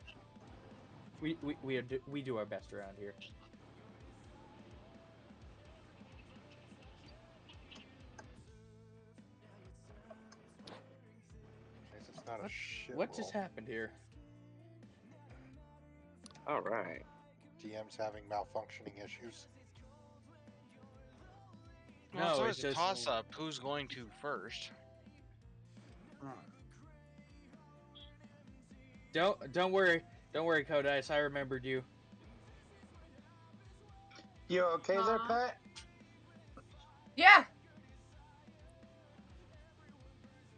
we do our best around here. Guess it's not a shit What roll. just happened here? All right. DM's having malfunctioning issues. Well, No, it's it's always a just toss up who's going to first. don't worry, Codice. I remembered you. You okay there, Aw. Pat? Yeah.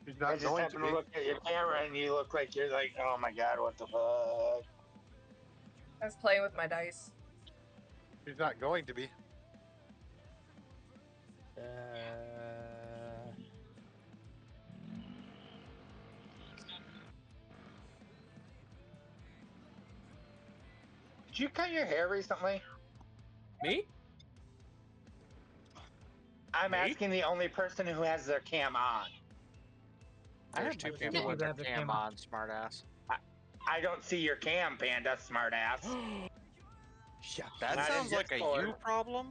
He's I not just going to happened to be. look at your camera and you look like you're like, oh my god, what the fuck? I was playing with my dice. He's not going to be. Did you cut your hair recently? Me? I'm Me? asking the only person who has their cam on. I There's have two my people camera with their on. cam on, smartass. I don't see your cam, Panda, smartass. Shut That Not in sounds like a Discord. you problem.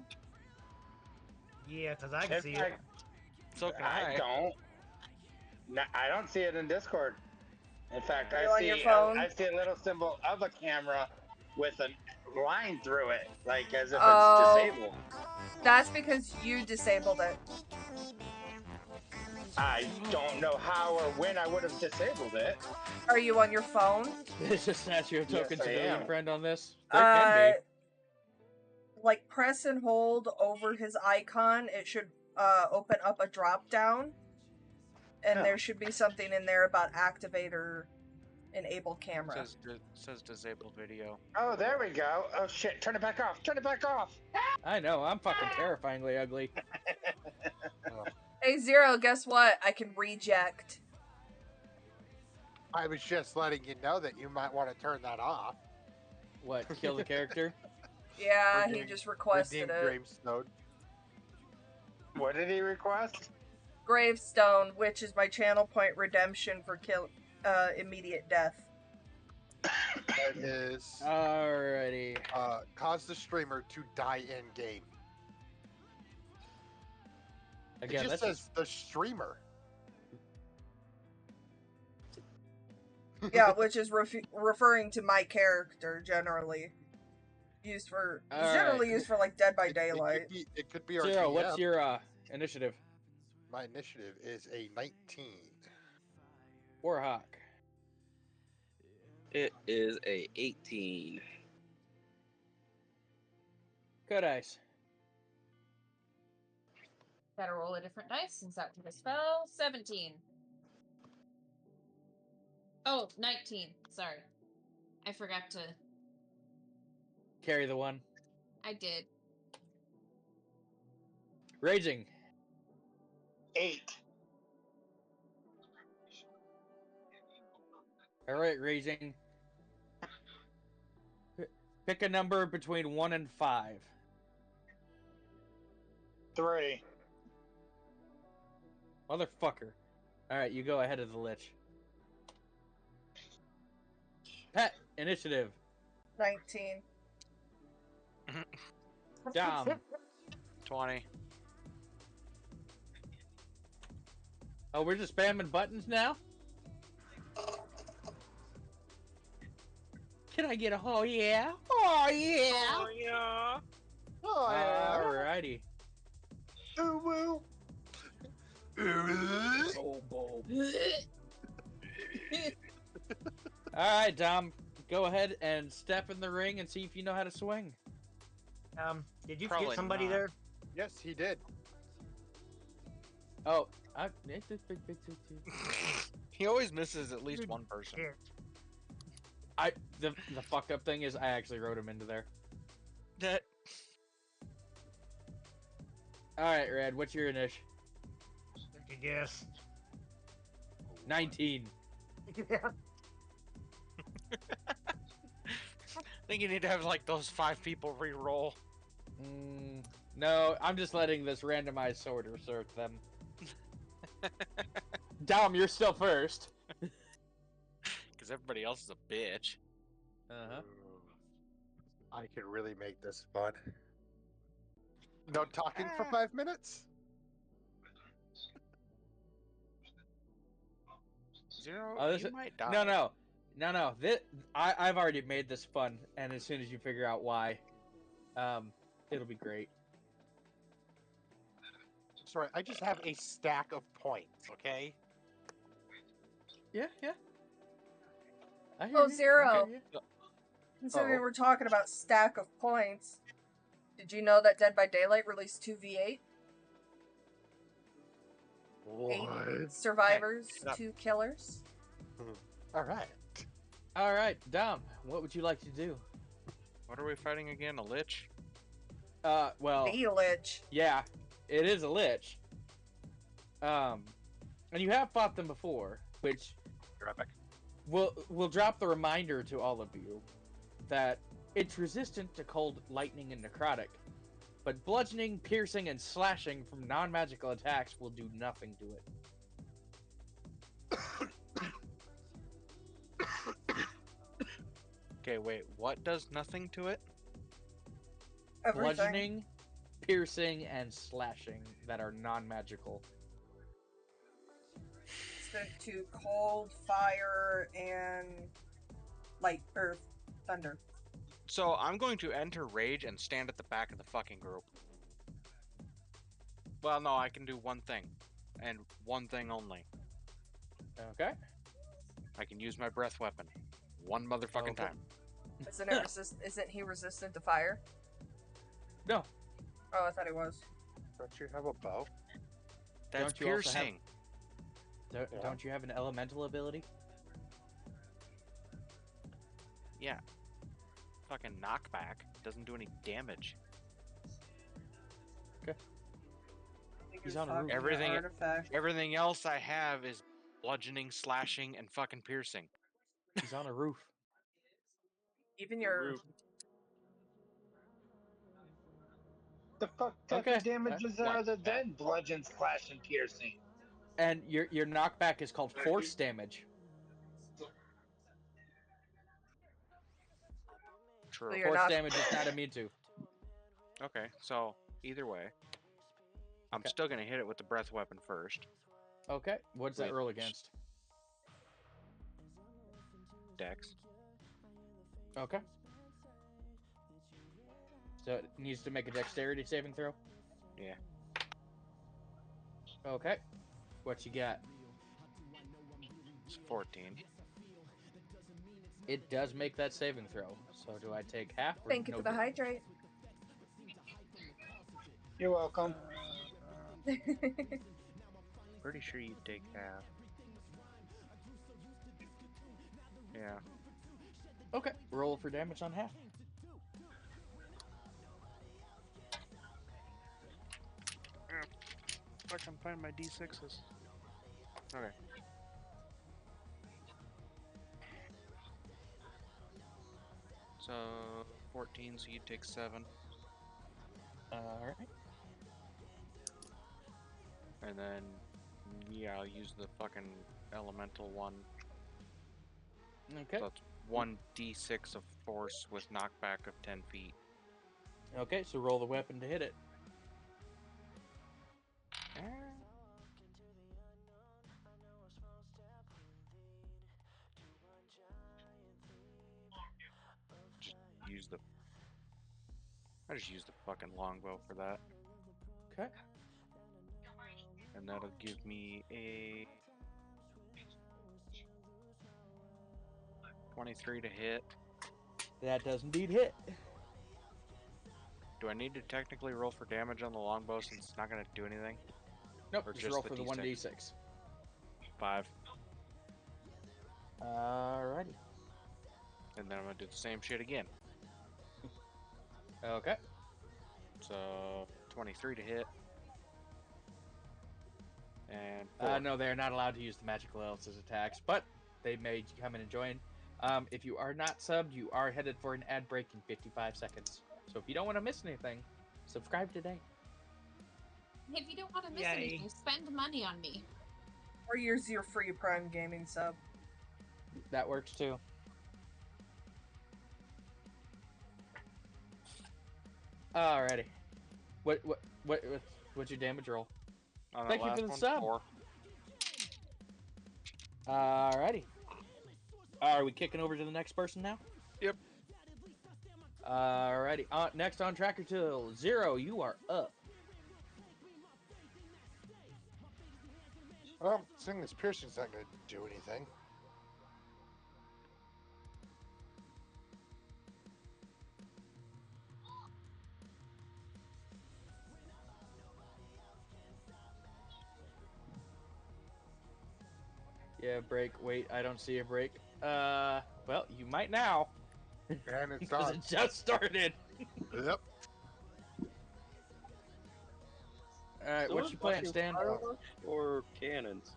Yeah, because I can In see it. fact, So can I I. don't. No, I don't see it in Discord. In fact, Are I you on your see phone? I see a little symbol of a camera with a line through it, like as if it's Oh, disabled. that's because you disabled it. I don't know how or when I would have disabled it. Are you on your phone? There's a statue of token Yes, I civilian am. friend on this. There can be. Like press and hold over his icon. It should open up a drop down, and Yeah. there should be something in there about activate or enable camera. Says disabled video. Oh, there we go. Oh shit! Turn it back off. Turn it back off. I know. I'm fucking terrifyingly ugly. Hey Zero, guess what? I can reject. I was just letting you know that you might want to turn that off. What? Kill the character? Yeah, he Redeem- just requested Redeem it. Gravestone. What did he request? Gravestone, which is my channel point redemption for immediate death. That is Alrighty. cause the streamer to die in game. Again, it just that's says the streamer. Yeah, which is referring to my character generally. It's generally used for like Dead by Daylight. It could be our Zero. DM. What's your initiative? My initiative is a 19. Warhawk. It is a 18. Good ice. Gotta roll a different dice since that took a spell. 17. Oh, 19. Sorry. I forgot to. Carry the one. I did. Raging. 8. Alright, Raging. Pick a number between 1 and 5. 3. Motherfucker. Alright, you go ahead of the Lich. Pet, initiative. 19. Dom. 20. Oh, we're just spamming buttons now? Can I get a oh yeah? Oh yeah! Oh, yeah. Oh, yeah. Alrighty. Ooh, woo. Alright, Dom. Go ahead and step in the ring and see if you know how to swing. Did you Probably forget somebody not. there? Yes, he did. Oh, He always misses at least one person. Yeah. the fucked up thing is I actually wrote him into there. That Alright, Red, what's your initial? I guess. 19. Yeah. I think you need to have like those 5 people re-roll. No, I'm just letting this randomized sorter sort them. Dom, you're still first. Because everybody else is a bitch. Uh-huh. I could really make this fun. No talking for 5 minutes? Zero, Oh, this you is- might die. No. I've already made this fun, and as soon as you figure out why, it'll be great. Sorry, I just have a stack of points, okay? Yeah. I hear Oh, you. Zero. I hear you. Considering Oh. we're talking about stack of points, did you know that Dead by Daylight released 2 V8? What? 8 survivors, Hey, 2 killers. Alright. All right, Dom, what would you like to do? What are we fighting again? A lich? Well, The Lich. yeah, it is a lich. And you have fought them before, which Terrific. will drop the reminder to all of you that it's resistant to cold, lightning, and necrotic, but bludgeoning, piercing, and slashing from non-magical attacks will do nothing to it. Okay, wait. What does nothing to it? Everything. Bludgeoning, piercing, and slashing that are non-magical. Resistant to cold, fire, and light, earth, thunder. So I'm going to enter rage and stand at the back of the fucking group. Well, no, I can do one thing, and one thing only. Okay. I can use my breath weapon, one motherfucking Okay. time. Isn't he resistant to fire? No. Oh, I thought he was. Don't you have a bow? That's Don't you also have- piercing. Don't you have an elemental ability? Yeah. Fucking knockback doesn't do any damage. He's on a roof. Everything- Artifact. Everything else I have is bludgeoning, slashing, and fucking piercing. He's on a roof. Even The your roof. The fuck type Okay. of damages are there then? Bludgeon, slash, and piercing. And your knockback is called force damage. True. So you're Force not damage is not immune to. Okay, so either way, I'm Okay. still gonna hit it with the breath weapon first. Okay. What's that roll Which- against? Dex. Okay. So it needs to make a dexterity saving throw? Yeah. Okay. What you got? It's 14. It does make that saving throw. So do I take half or thank you no for the damage? hydrate. You're welcome. Pretty sure you take half. Yeah. Okay. Roll for damage on half. If I can find my D6s. Okay. So 14, so you take 7. Alright. And then, yeah, I'll use the fucking elemental one. Okay. So it's 1d6 of force with knockback of 10 feet. Okay, so roll the weapon to hit it. Just use the. I just use the fucking longbow for that. Okay. And that'll give me a 23 to hit. That does indeed hit. Do I need to technically roll for damage on the longbow since it's not going to do anything? Nope, Or just just roll the for the D6? 1d6. 5. Alrighty. And then I'm going to do the same shit again. Okay. So 23 to hit. And 4. No, they're not allowed to use the magical elements as attacks, but they may come in and join. If you are not subbed, you are headed for an ad break in 55 seconds. So if you don't want to miss anything, subscribe today. If you don't want to miss Yay. anything, spend money on me. or use your free Prime Gaming sub. That works too. Alrighty. What's your damage roll? On Thank that you for last the one, sub. 4. Alrighty. Are we kicking over to the next person now? Yep. Alrighty. Next on Tracker Till, Zero, you are up. Seeing this piercing's not going to do anything. Yeah, break. Wait, I don't see a break. Well, you might now. And it's Because on. it just started. Yep. Alright, what's your plan, Stan? Fireworks or cannons?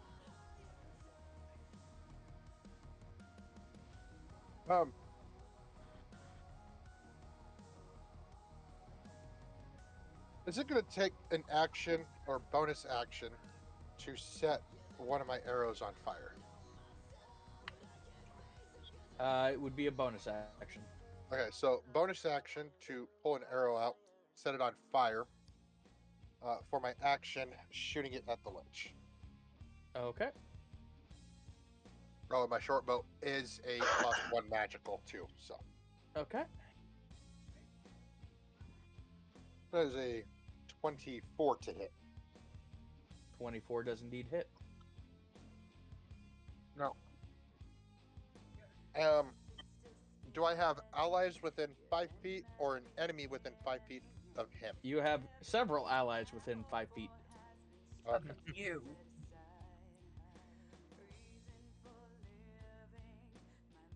Is it going to take an action or bonus action to set one of my arrows on fire? It would be a bonus action. Okay, so bonus action to pull an arrow out, set it on fire. For my action, shooting it at the lich. Okay. Oh, my short bow is a +1 magical too, so Okay. that is a 24 to hit. 24 does indeed hit. No. Do I have allies within 5 feet or an enemy within 5 feet of him? You have several allies within 5 feet. Okay. You.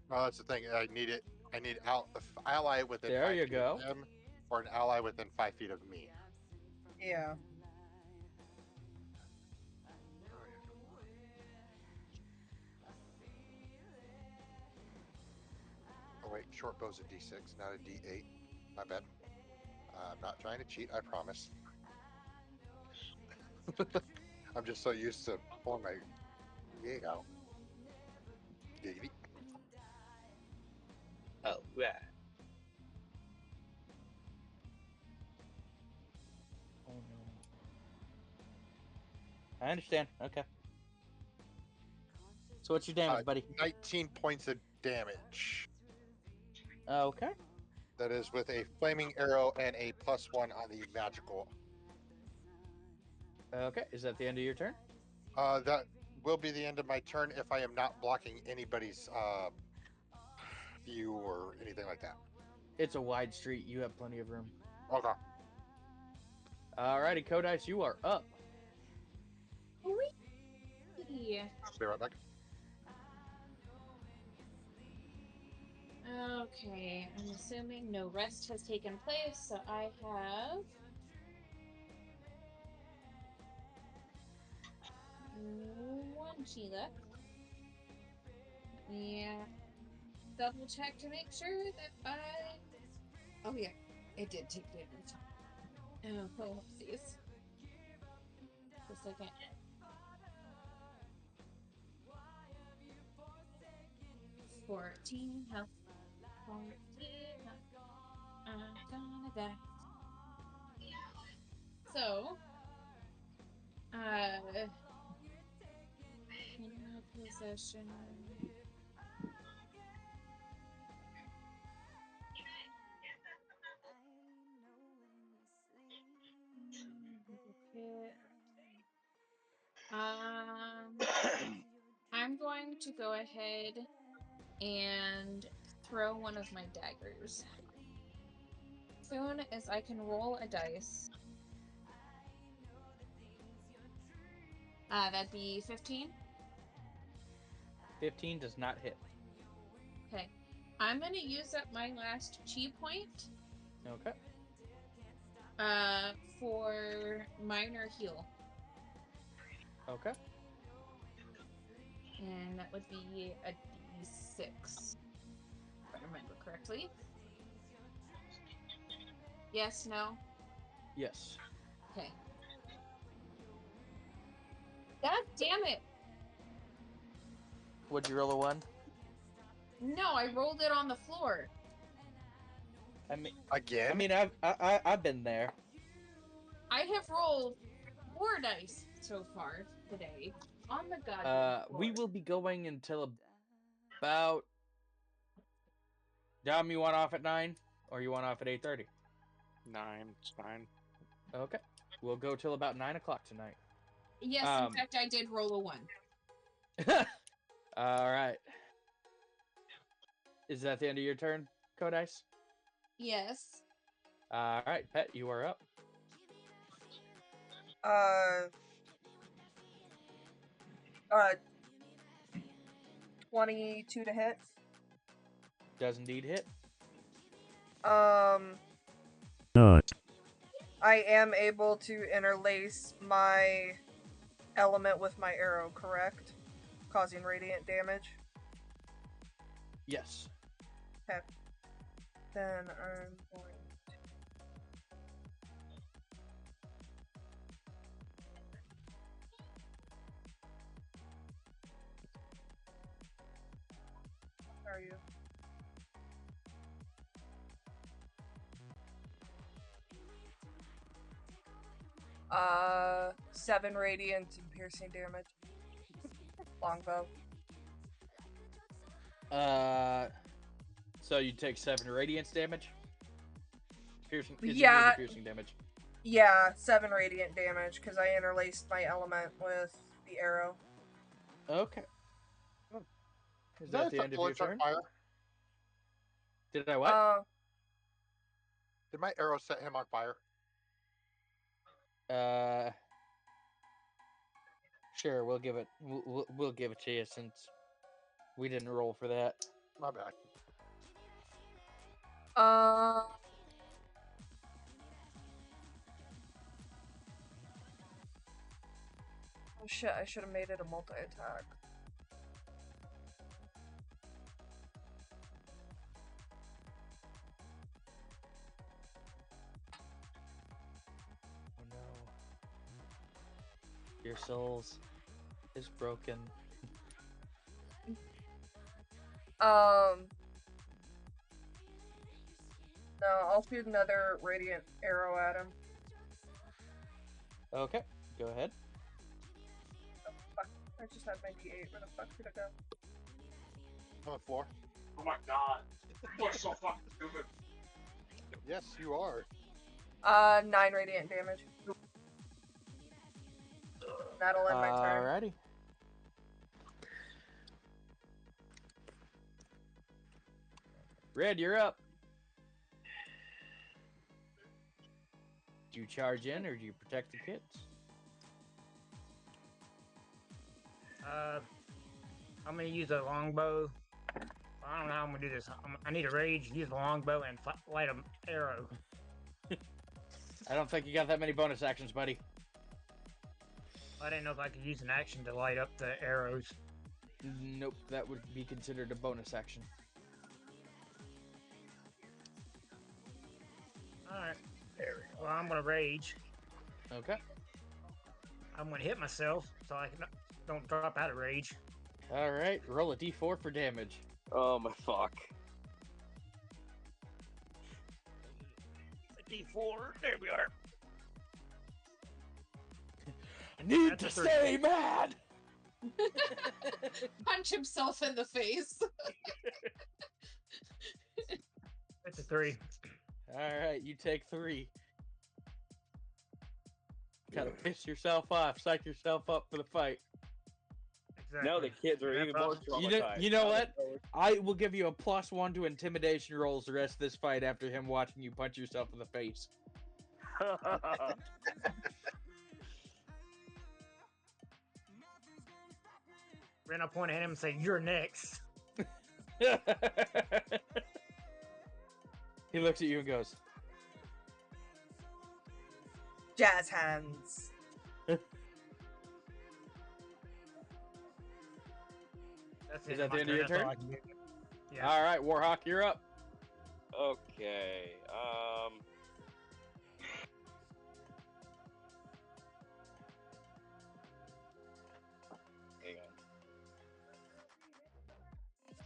Well, that's the thing. I need it. I need ally within There 5 you feet go. of him, or an ally within 5 feet of me. Yeah. wait, short bow's a D6, not a D8. My bad. I'm not trying to cheat, I promise. I'm just so used to pulling my gig out. Giggity. Oh, yeah. I understand. Okay. So what's your damage, buddy? 19 points of damage. Okay. That is with a flaming arrow and a +1 on the magical. Okay. Is that the end of your turn? That will be the end of my turn if I am not blocking anybody's view or anything like that. It's a wide street. You have plenty of room. Okay. Alrighty, Kodice, you are up. Whee! Be right back. Okay, I'm assuming no rest has taken place, so I have one G left. Yeah. Double check to make sure that I. Oh yeah, it did take damage. Oh, whoopsies. A second. 14 health. 14 health. I'm gonna die. So, in my possession. Okay. I'm going to go ahead and throw one of my daggers. Soon as I can roll a dice. That'd be 15. 15 does not hit. Okay. I'm gonna use up my last chi point. Okay. For minor heal. Okay. And that would be a D6. If I remember correctly. Yes, no? Yes. Okay. God damn it! Would you roll a 1? No, I rolled it on the floor. Again? I've been there. I have rolled 4 dice so far today on the goddamn floor. We will be going until about. Dom, you want off at 9, or you want off at 8:30? 9, it's fine. Okay. We'll go till about 9 o'clock tonight. Yes, in fact, I did roll a 1. All right. Is that the end of your turn, Kodice? Yes. All right, Pet, you are up. 22 to hit. Does indeed hit. Nice. I am able to interlace my element with my arrow, correct? Causing radiant damage. Yes. Okay. Then I'm going to... Where are you? 7 radiant and piercing damage. Longbow. So you take 7 radiance damage? Piercing is Yeah. it piercing damage? Yeah, 7 radiant damage, because I interlaced my element with the arrow. Okay. Is Did I that the set end of your bullets on turn? fire? Did I what? Did my arrow set him on fire? Sure, we'll give it. We'll give it to you since we didn't roll for that. My bad. Oh shit, I should have made it a multi-attack. your souls is broken. No, I'll shoot another radiant arrow at him. Okay, go ahead. Oh, fuck. I just had my D8. Where the fuck did it go? On the floor. Oh my god. You are so fucking stupid. Yes, you are. 9 radiant damage. That'll end my turn. Alrighty. Red, you're up. Do you charge in or do you protect the kids? I'm gonna use a longbow. I don't know how I'm gonna do this. I need a rage, use a longbow, and light an arrow. I don't think you got that many bonus actions, buddy. I didn't know if I could use an action to light up the arrows. Nope, that would be considered a bonus action. Alright. Well, I'm gonna rage. Okay. I'm gonna hit myself so I don't drop out of rage. Alright, roll a d4 for damage. Oh my fuck. A D4. There we are. I need That's to a 3. stay mad! Punch himself in the face. That's a 3. Alright, you take 3. Kind of piss yourself off, psych yourself up for the fight. Exactly. Now the kids are even more traumatized. You know what? I will give you a +1 to intimidation rolls the rest of this fight after him watching you punch yourself in the face. Then I'll point at him and say, "You're next." He looks at you and goes, Jazz hands. That's Is it. that My the end of your That's all turn? I can do. Yeah. Alright, Warhawk, you're up. Okay. Hang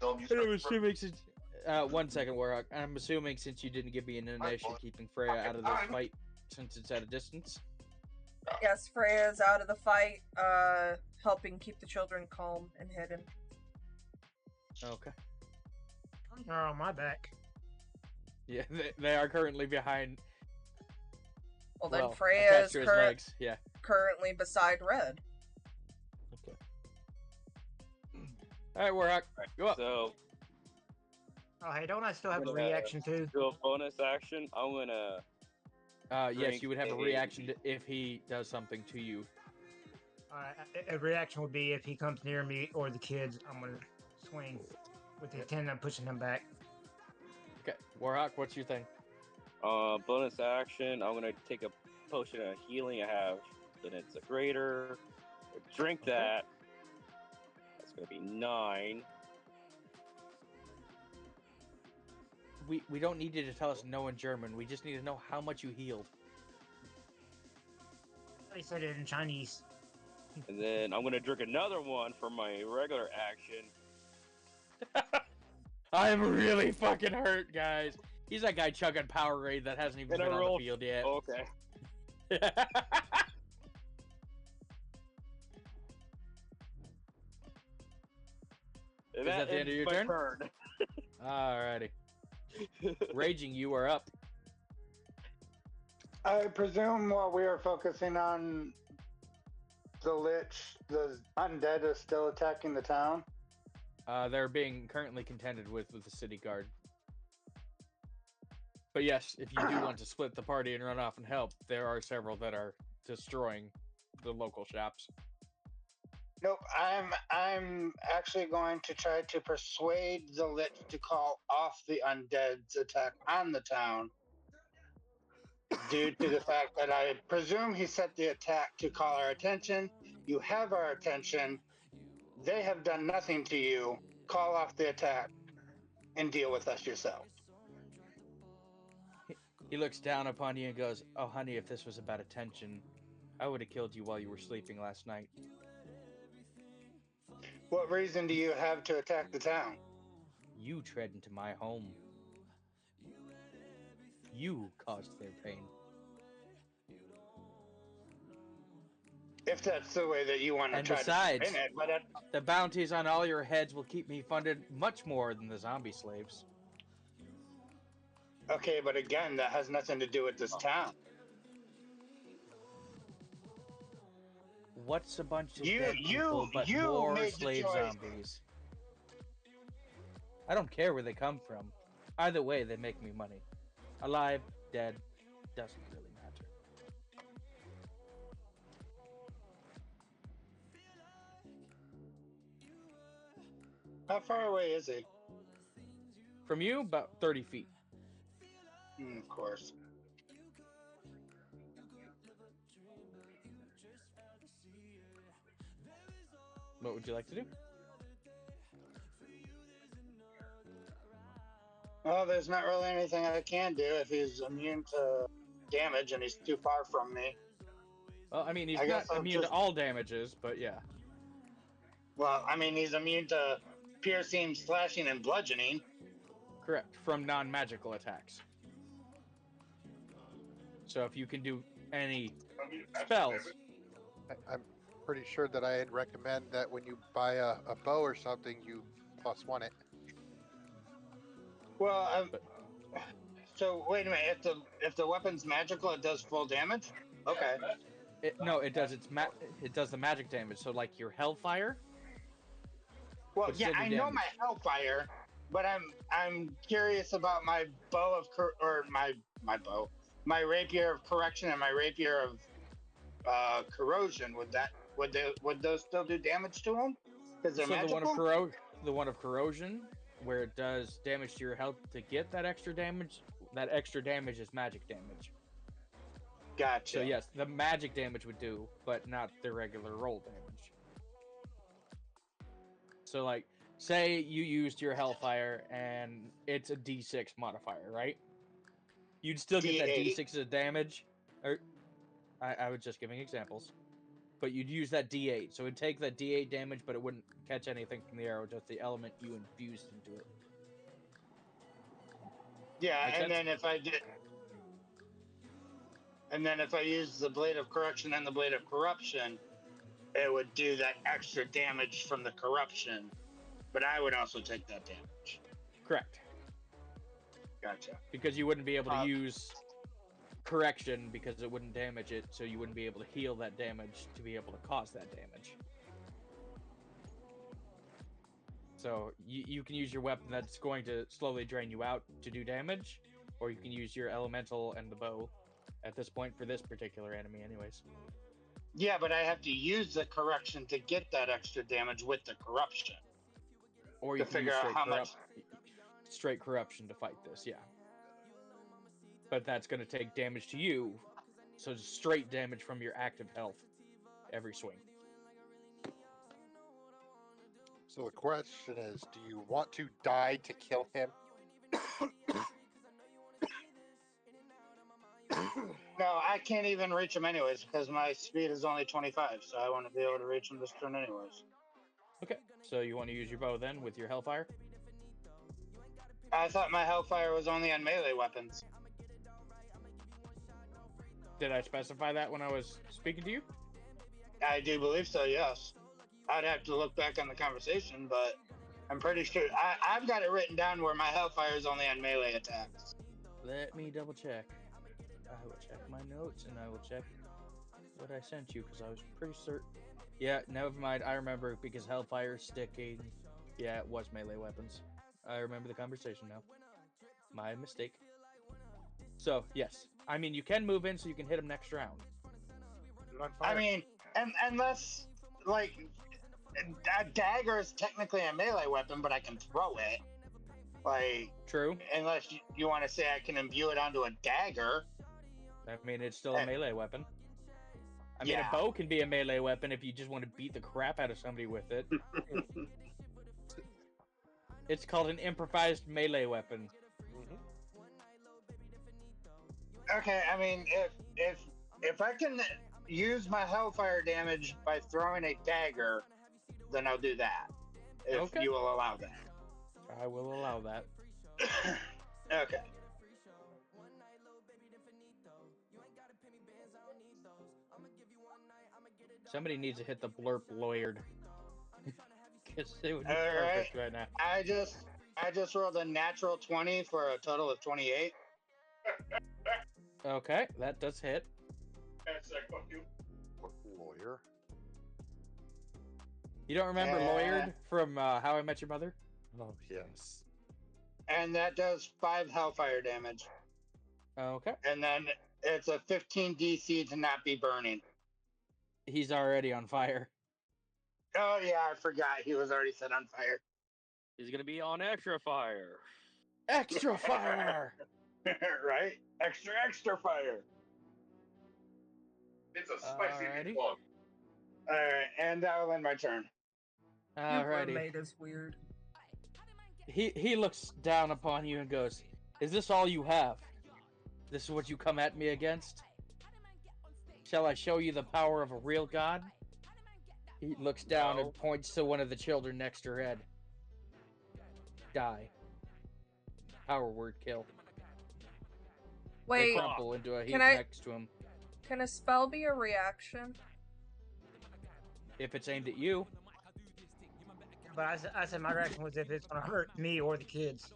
on. And I'm assuming since... one second, Warhawk. I'm assuming since you didn't give me an initiation, keeping Freya out of this fight since it's at a distance. Yes, Freya's out of the fight, helping keep the children calm and hidden. Okay. They're on my back. Yeah, they are currently behind... Well, then attached Freya's to his legs. Yeah. currently beside Red. Okay. Alright, Warhawk, go up. So, Oh, hey, don't I still have a Gonna- reaction too? do a bonus action. I'm gonna. Yes, drink you would have a a- reaction if he does something to you. A reaction would be if he comes near me or the kids, I'm gonna swing with the intent of pushing him back. Okay, Warhawk, what's your thing? Bonus action. I'm gonna take a potion of healing I have. Then it's a greater. Drink Okay. that. That's gonna be 9. We don't need you to tell us no in German. We just need to know how much you healed. They said it in Chinese. And then I'm gonna drink another one for my regular action. I'm really fucking hurt, guys. He's that guy chugging Powerade that hasn't even And I been on rolled- the field yet. Okay. Is that the end of your turn? Alrighty. Raging, you are up. I presume while we are focusing on the Lich, the undead is still attacking the town. They're being currently contended with the city guard. But yes, if you do want to split the party and run off and help, there are several that are destroying the local shops. Nope, I'm actually going to try to persuade the Lich to call off the undead's attack on the town. Due to the fact that I presume he set the attack to call our attention. You have our attention. They have done nothing to you. Call off the attack and deal with us yourself. He looks down upon you and goes, "Oh, honey, if this was about attention, I would have killed you while you were sleeping last night. What reason do you have to attack the town? You tread into my home. You caused their pain. If that's the way that you want to And try to besides, spin it, but the bounties on all your heads will keep me funded much more than the zombie slaves. okay, but again, that has nothing to do with this town. What's a bunch of You dead you people but you more made the slave choice. zombies? I don't care where they come from. Either way, they make me money. Alive, dead, doesn't really matter. How far away is he? From you, about 30 feet. Of course. What would you like to do? Well, there's not really anything I can do if he's immune to damage and he's too far from me. Well, I mean, he's I not guess I'll immune to just. all damages, but yeah. Well, I mean, he's immune to piercing, slashing, and bludgeoning. Correct. From non-magical attacks. So if you can do any spells, I'm pretty sure that I'd recommend that when you buy a bow or something, you +1 it. Well, but so wait a minute. If the weapon's magical, it does full damage. Okay. no, it does. It does the magic damage. So like your hellfire Well, would yeah, still do I know my damage. hellfire, but I'm curious about my bow of or my bow, my rapier of correction and my rapier of corrosion. Would those still do damage to him? Because they're So magical. the one of corrosion, where it does damage to your health to get that extra damage. That extra damage is magic damage. So Gotcha. yes, the magic damage would do, but not the regular roll damage. So like, say you used your hellfire and it's a D6 modifier, right? You'd still get that D8. D6 of damage, or I was just giving examples. But you'd use that D8, so it'd take that D8 damage, but it wouldn't catch anything from the arrow, just the element you infused into it. Yeah, Make and sense? then if I use the blade of correction and the blade of corruption, it would do that extra damage from the corruption, but I would also take that damage. Correct. Gotcha. Because you wouldn't be able to use correction because it wouldn't damage it, so you wouldn't be able to heal that damage to be able to cause that damage. So you can use your weapon that's going to slowly drain you out to do damage, or you can use your elemental and the bow at this point for this particular enemy anyways. Yeah, but I have to use the correction to get that extra damage with the corruption. Or To you can use figure out how much. straight corruption to fight this, yeah. But that's going to take damage to you, so straight damage from your active health every swing. So the question is, do you want to die to kill him? No, I can't even reach him anyways because my speed is only 25, so I want to be able to reach him this turn anyways. Okay, so you want to use your bow then with your hellfire? I thought my hellfire was only on melee weapons. Did I specify that when I was speaking to you? I do believe so, yes. I'd have to look back on the conversation, but I'm pretty sure I've got it written down where my hellfire is only on melee attacks. Let me double check. I will check my notes and I will check what I sent you because I was pretty certain. Yeah, never mind. I remember because hellfire sticking. Yeah, it was melee weapons. I remember the conversation now. My mistake. So, yes. I mean, you can move in so you can hit him next round. I mean, unless, like, a dagger is technically a melee weapon, but I can throw it. Like, true. Unless you want to say I can imbue it onto a dagger. I mean, it's still a melee weapon. I mean, Yeah. a bow can be a melee weapon if you just want to beat the crap out of somebody with it. It's called an improvised melee weapon. Okay, I mean, if I can, use my hellfire damage by throwing a dagger, then I'll do that. If Okay. you will allow that. I will allow that. Okay. Somebody needs to hit the blurp lawyered. Because it would All be right. perfect right now. I just rolled a natural 20 for a total of 28. Okay, that does hit. That's like, fuck you. Lawyer. You don't remember lawyered from How I Met Your Mother? Oh yes. And that does 5 hellfire damage. Okay. And then it's a 15 DC to not be burning. He's already on fire. Oh yeah, I forgot he was already set on fire. He's gonna be on extra fire. Extra fire! Right? Extra fire. It's a spicy Alrighty. meatball. All right, and that will end my turn. Your Alrighty. roommate is weird. He looks down upon you and goes, "Is this all you have? This is what you come at me against? Shall I show you the power of a real god?" He looks down No. and points to one of the children next to her head. Die. Power word kill. They Wait, crumple into a heap can I- next to him. can a spell be a reaction? If it's aimed at you, But I said my reaction was if it's gonna hurt me or the kids.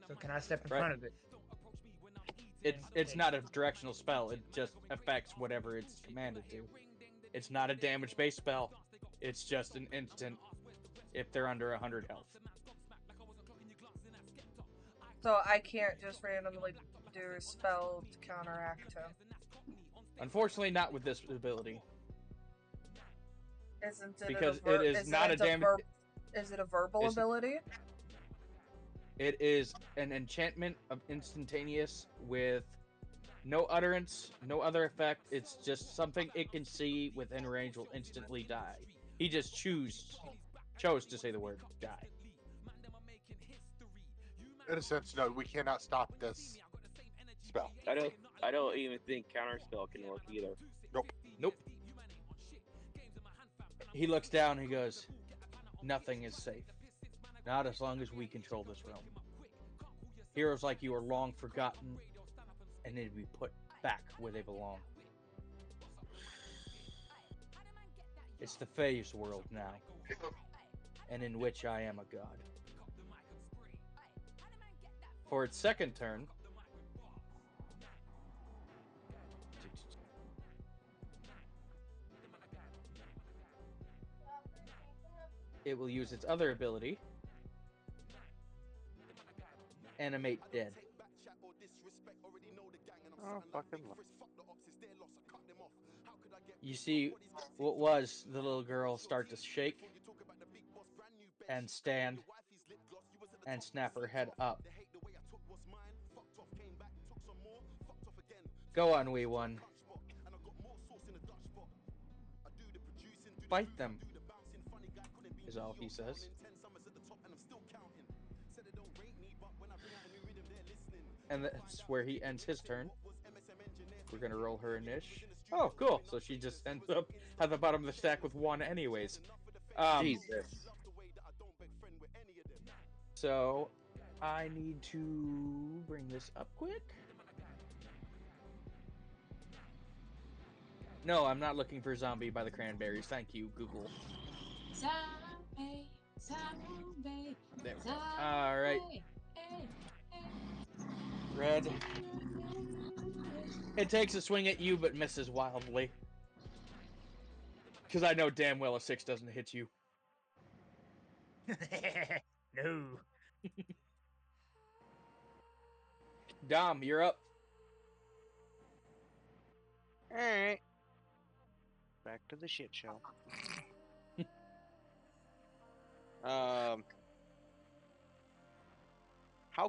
So can I step in Right. front of it? it's not a directional spell. It just affects whatever it's commanded to. It's not a damage-based spell. It's just an instant if they're under 100 health. So I can't just randomly do a spell to counteract him. Unfortunately, not with this ability. Isn't it Because a it is not a damage. Is it a verbal It's- ability? It is an enchantment of instantaneous with no utterance, no other effect. It's just something it can see within range will instantly die. He just chose to say the word die. In a sense, no, we cannot stop this spell. I don't even think counterspell can work either. Nope. He looks down and he goes, "Nothing is safe. Not as long as we control this realm. Heroes like you are long forgotten and need to be put back where they belong. It's the Fae's world now, and in which I am a god." For its second turn, it will use its other ability, Animate Dead. Oh, fucking love. You see what was the little girl start to shake and stand and snap her head up. Go on, wee one. Fight them, is all he says. And that's where he ends his turn. We're gonna roll her initiative. Oh, cool. So she just ends up at the bottom of the stack with 1 anyways. Jesus. So I need to bring this up quick. No, I'm not looking for Zombie by the Cranberries. Thank you, Google. Zombie, zombie, There we go. zombie. All right, Red. It takes a swing at you, but misses wildly. Because I know damn well a 6 doesn't hit you. No. Dom, you're up. Alright. Back to the shit show. How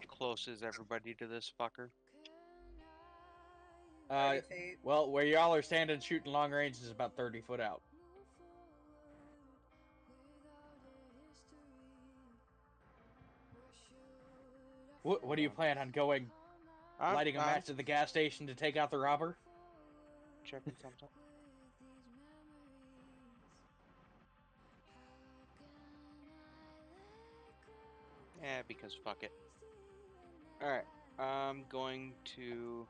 close is everybody to this fucker? 30 feet. Well, where y'all are standing shooting long range is about 30 foot out. What do you plan on going? Lighting a match at the gas station to take out the robber? Checking something. Because fuck it. Alright, I'm going to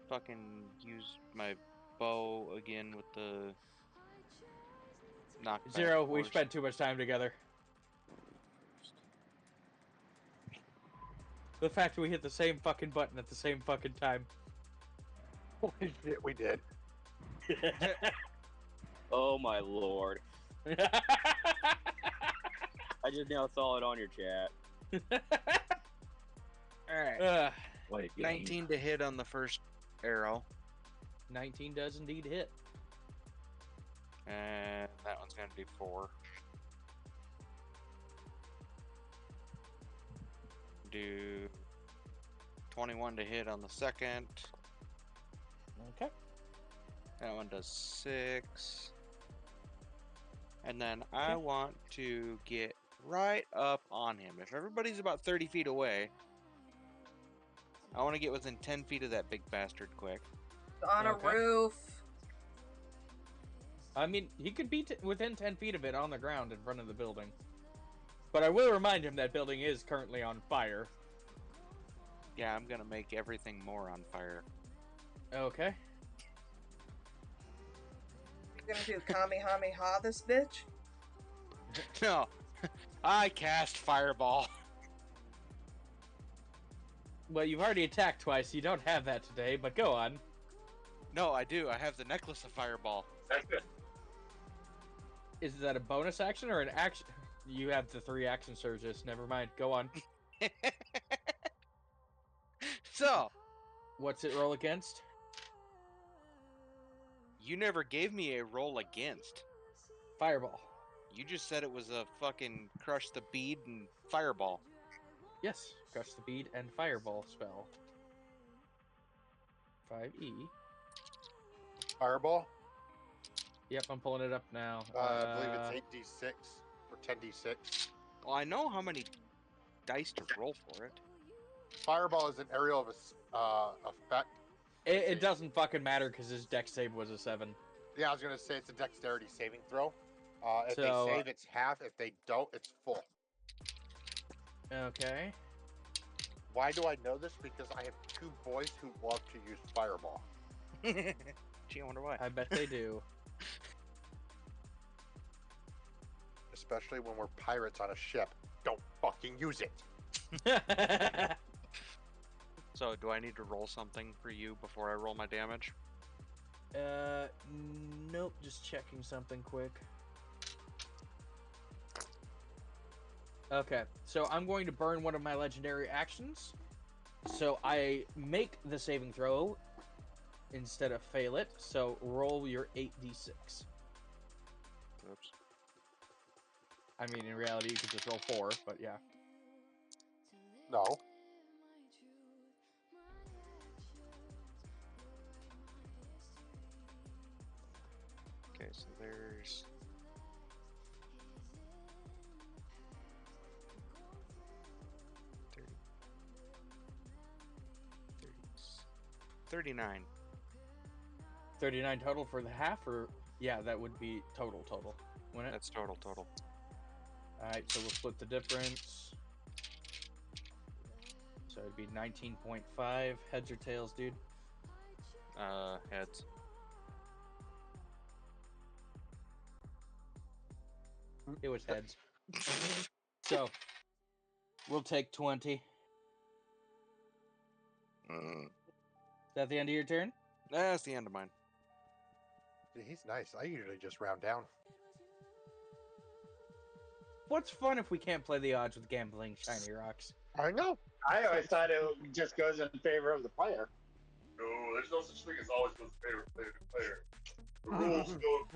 fucking use my bow again with the knockback. Zero, we force. spent too much time together. The fact that we hit the same fucking button at the same fucking time. Holy shit, we did. Oh my lord. I just now saw it on your chat. Alright, Wait, 19 to hit on the first arrow. 19 does indeed hit. And that one's gonna do 4. Do 21 to hit on the second. Okay. That one does 6. And then I want to get right up on him. If everybody's about 30 feet away, I want to get within 10 feet of that big bastard quick. On a Okay. roof. I mean, he could be within 10 feet of it on the ground in front of the building. But I will remind him that building is currently on fire. Yeah, I'm gonna make everything more on fire. Okay. You're gonna do Kamehameha this bitch? No, I cast fireball. Well, you've already attacked twice. You don't have that today, but go on. No, I do. I have the necklace of fireball. Is that a bonus action or an action? You have the 3 action surges. Never mind. Go on. So, What's it roll against? you never gave me a roll against. Fireball. You just said it was a fucking crush the bead and fireball. Yes. Crush the bead and fireball spell. 5e. Fireball. Yep, I'm pulling it up now. I believe it's 8d6 or 10d6. Well, I know how many dice to roll for it. Fireball is an aerial of effect. It doesn't fucking matter because his dex save was a 7. Yeah, I was gonna say it's a dexterity saving throw. If So, they save, it's half. If they don't, it's full. Okay. Why do I know this? Because I have 2 boys who love to use fireball. Gee, I wonder why. I bet they do. Especially when we're pirates on a ship. Don't fucking use it. So, do I need to roll something for you before I roll my damage? Nope, just checking something quick. Okay, so I'm going to burn one of my legendary actions. So I make the saving throw instead of fail it. So roll your 8d6. Oops. I mean, in reality, you could just roll 4, but yeah. No. Okay, so there's... 39. 39 total for the half, or... Yeah, that would be total, wouldn't it? That's total. Alright, so we'll split the difference. So it'd be 19.5. Heads or tails, dude? Heads. It was heads. So, we'll take 20. Is that the end of your turn? That's the end of mine. He's nice. I usually just round down. What's fun if we can't play the odds with gambling shiny rocks? I know. I always thought it just goes in favor of the player. No, there's no such thing as always goes favorite player. The rules go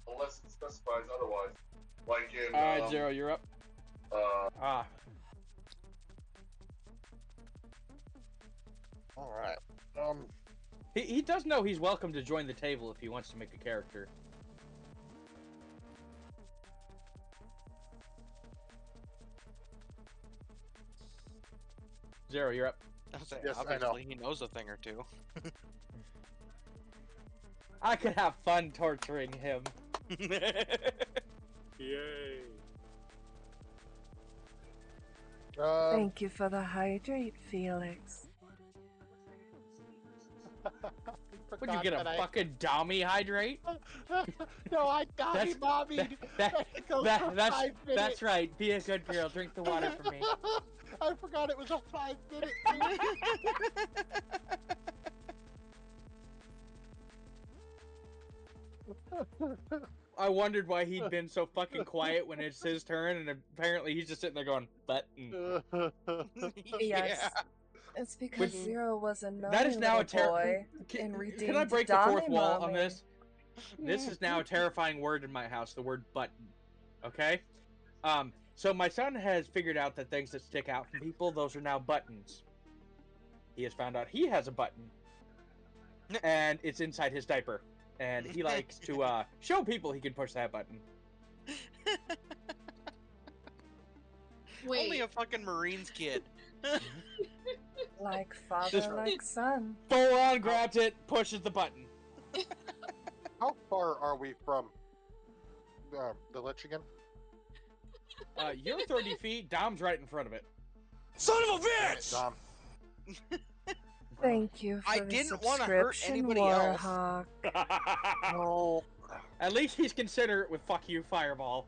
unless it specifies otherwise. Like in Alright, Zero, you're up. All right. He does know he's welcome to join the table if he wants to make a character. Zero, you're up. I was like, Yes, I know. obviously he knows a thing or two. I could have fun torturing him. Yay. Thank you for the hydrate, Felix. Would you get a fucking dummy hydrate? No, I dummy mommied. It goes for 5 minutes. That's right. Be a good girl. Drink the water for me. I forgot it was a 5-minute I wondered why he'd been so fucking quiet when it's his turn, and apparently he's just sitting there going, button. Yes. It's because Which- Zero was a naughty That is now a little boy Can, and can redeemed I break the fourth Donnie wall on Mommy. this? This is now a terrifying word in my house, the word button. Okay? So my son has figured out that things that stick out from people, those are now buttons. He has found out he has a button. And it's inside his diaper. And he likes to show people he can push that button. Wait. Only a fucking Marines kid. Like father, like son. Full on grabs it, pushes the button. How far are we from the Lich again? You're 30 feet, Dom's right in front of it. Son of a Damn it, bitch! Dom. Thank you for I the didn't wanna hurt subscription, anybody else. Warhawk. Oh. At least he's considerate with fuck you, Fireball.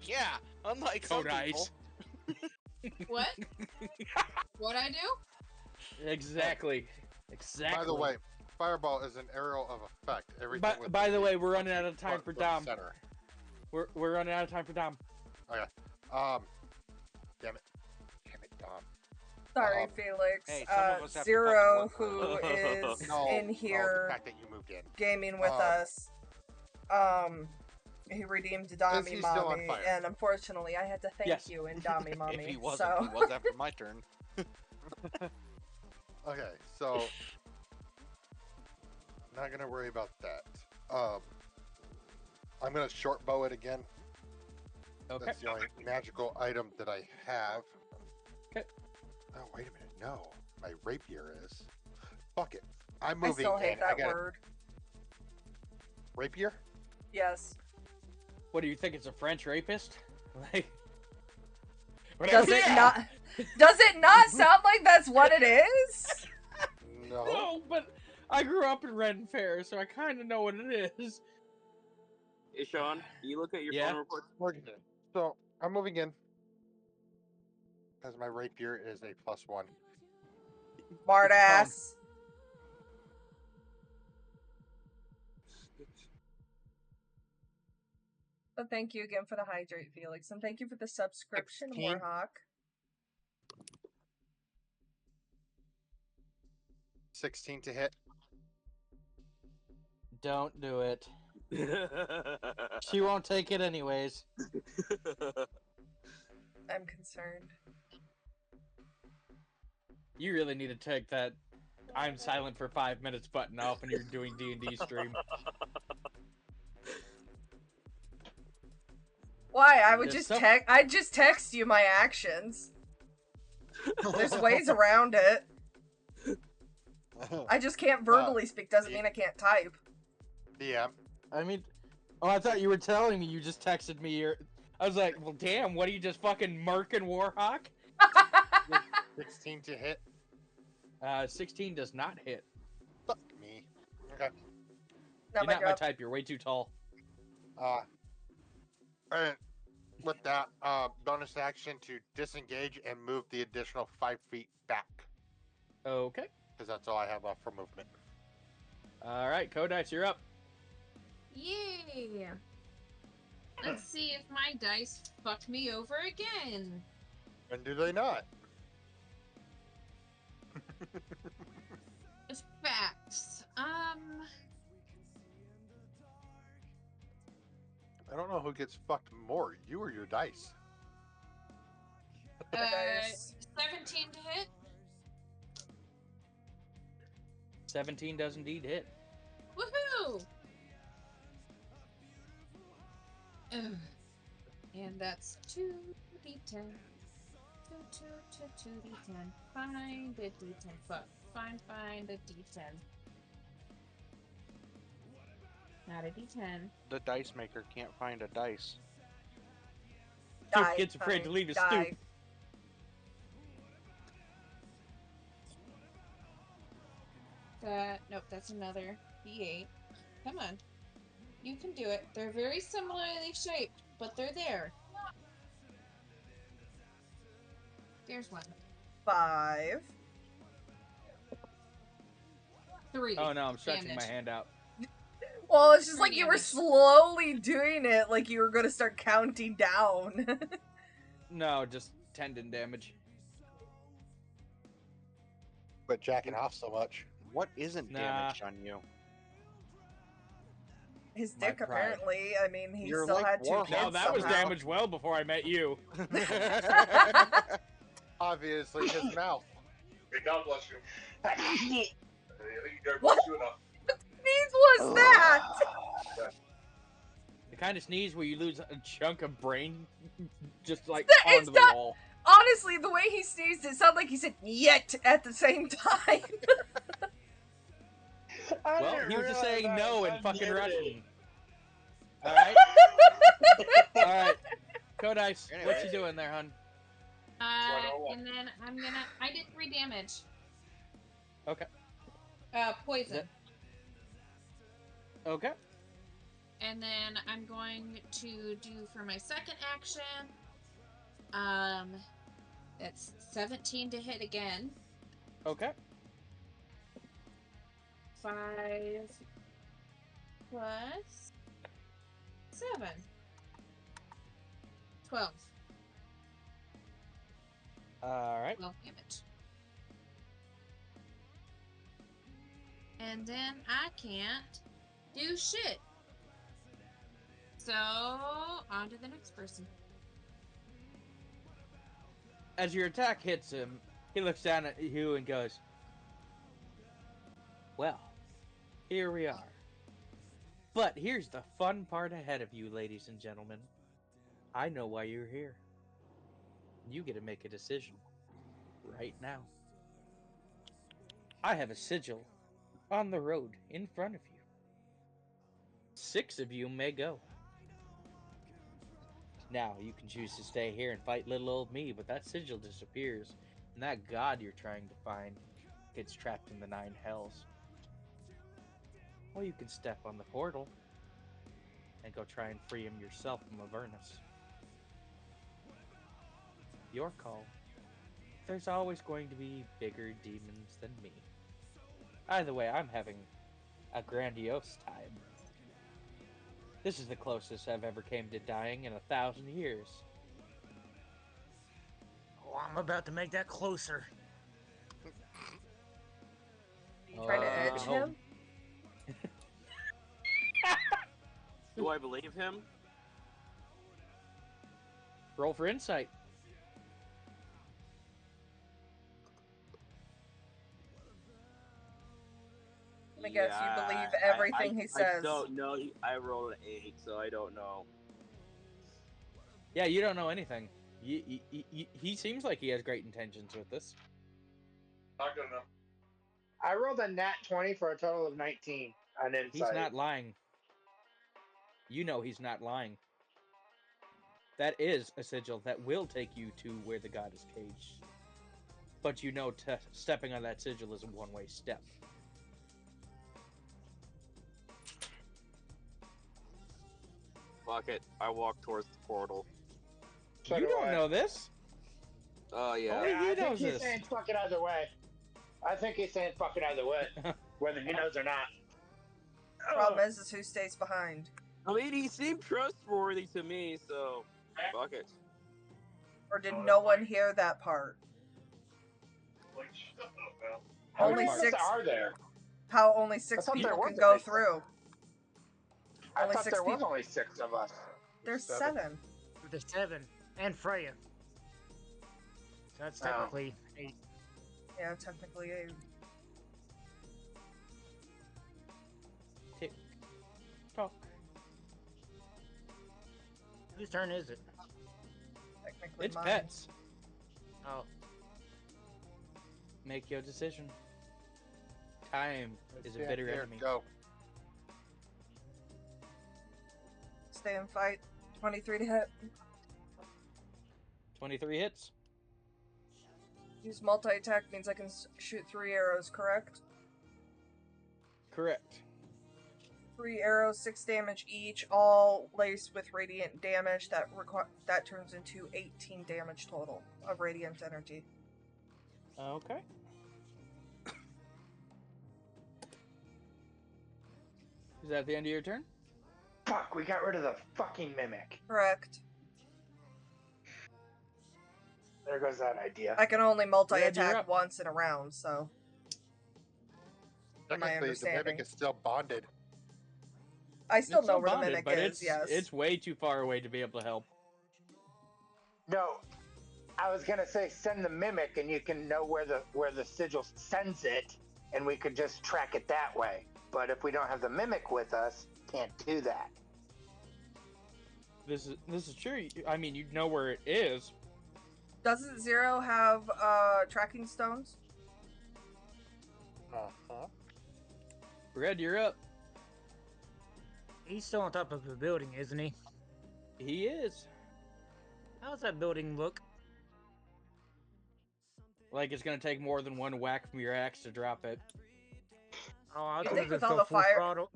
Yeah, unlike some Code people. Ice. What? What'd I do? Exactly. By the way, Fireball is an aerial of effect. Everything with by the way, we're running out of time for front Dom. Center. We're running out of time for Dom. Okay. Damn it. Damn it, Dom. Sorry, Felix. Hey, some of us have to Zero, fucking who work. is No, in the here fact that you moved in. gaming with us, he redeemed Dami he still on Mommy, fire? and unfortunately, I had to thank Yes. you in Dami Mommy. If he wasn't, so. he was after my turn. Okay, so not gonna worry about that. I'm gonna short bow it again. Okay. That's the only magical item that I have. Okay. Oh, wait a minute. No, my rapier is. Fuck it. I'm I moving. still hate and I that got word. Rapier? Yes. What do you think? It's a French rapist? Like, Does it not? Does it not sound like that's what it is? No. No, but I grew up in Ren Fair, so I kind of know what it is. Hey, Sean, can you look at your Yeah? phone reports? So I'm moving in because my rapier is a +1. Smart ass. But thank you again for the hydrate, Felix, and thank you for the subscription, 16. Warhawk. 16 to hit. Don't do it. She won't take it anyways. I'm concerned. You really need to take that I'm silent for 5 minutes button off when you're doing D&D stream. Why? I would There's just some- I'd just text you my actions. There's ways around it. I just can't verbally speak. Doesn't mean I can't type. Yeah. I mean, oh, I thought you were telling me you just texted me your... I was like, well, damn, what are you just fucking murking Warhawk? 16 to hit. 16 does not hit. Fuck me. Okay. Not You're my not my job. type, you're way too tall. And with that, bonus action to disengage and move the additional 5 feet back. Okay. Because that's all I have left for movement. Alright, Kodice, you're up. Yay! Let's see if my dice fuck me over again. And do they not? Facts. I don't know who gets fucked more, you or your dice. The dice. 17 to hit. 17 does indeed hit. Woohoo! Ugh. And that's 2d10. 2d10. Find a d10. Fuck. Find a d10. Not a D10. The dice maker can't find a dice. Stoop Die, gets afraid honey, to leave his die. stoop. Nope, that's another D8. Come on. You can do it. They're very similarly shaped, but they're there. There's one. 5. 3. Oh no, I'm stretching damage. my hand out. Well, it's just 3 like you were damage. slowly doing it, like you were going to start counting down. No, just tendon damage. But jacking off so much. What isn't Nah. damaged on you? His My dick, pride. apparently. I mean, he You're still like had 2 Warhol. kids No, that was somehow. damaged well before I met you. Obviously, his mouth. May God bless you. I think God What? bless you enough. Sneeze was that? The kind of sneeze where you lose a chunk of brain just like It's onto the not- wall. Honestly, the way he sneezed, it sounded like he said "yet" at the same time. Well, he was just saying no in fucking Russian. All Alright? Alright. Codice, what Anyways. you doing there, hun? And then I did 3 damage. Okay. Poison. Okay. And then I'm going to do for my second action. That's 17 to hit again. Okay. 5 plus 7. 12. Alright. 12 damage. And then I can't do shit. So, on to the next person. As your attack hits him, he looks down at you and goes, well, here we are. But here's the fun part ahead of you, ladies and gentlemen. I know why you're here. You get to make a decision right now. I have a sigil on the road in front of you. 6 of you may go. Now, you can choose to stay here and fight little old me, but that sigil disappears, and that god you're trying to find gets trapped in the 9 hells. Or you can step on the portal and go try and free him yourself from Avernus. Your call. There's always going to be bigger demons than me. Either way, I'm having a grandiose time. This is the closest I've ever came to dying in 1,000 years. Oh, I'm about to make that closer. You trying to Oh, you edge can hold him? Do I believe him? Roll for insight. Let me guess, you believe I- everything he I says. don't know. I rolled an 8, so I don't know. Yeah, you don't know anything. He seems like he has great intentions with this. Not good enough. I rolled a nat 20 for a total of 19 on insight. He's not lying. You know he's not lying. That is a sigil that will take you to where the god is caged. But you know stepping on that sigil is a one-way step. Fuck it. I walk towards the portal. So you do don't I. know this. Oh, yeah. Only Yeah, he I think knows he's this. saying fuck it either way. I think he's saying fuck it either way, whether he knows or not. Problem is who stays behind. I mean, he seemed trustworthy to me, so fuck it. Or did Oh, no that's one fine. hear that part? Like, shut up, Val. How Only many of us 6. are there? How only 6 I thought people there can was go only 6. through? I Only thought 6 there was people. only 6 of us. There's 7. There's 7. And Freya. So that's technically 8. Yeah, technically 8. Tick tock. Whose turn is it? Technically It's mine. pets. Oh, Make your decision. Time is a Yeah, bitter here, enemy. Go. stay and fight. 23 to hit. 23 hits. Use multi-attack means I can shoot 3 arrows, correct? Correct. 3 arrows, 6 damage each, all laced with radiant damage. That turns into 18 damage total of radiant energy. Okay. Is that the end of your turn? Fuck, we got rid of the fucking mimic. Correct. There goes that idea. I can only Red, you're multi-attack up. once in a round, so. From my Technically, the understanding. mimic is still bonded. I still It's know still where the bonded, mimic but is, yes. it's way too far away to be able to help. No, I was gonna say send the mimic, and you can know where the sigil sends it, and we could just track it that way. But if we don't have the mimic with us, can't do that. This is true. I mean, you know where it is. Doesn't Zero have tracking stones? Uh-huh. Red, you're up. He's still on top of the building, isn't he? He is. How's that building look? Like it's gonna take more than one whack from your axe to drop it. Oh, I was You gonna think with just all go the full fire- throttle.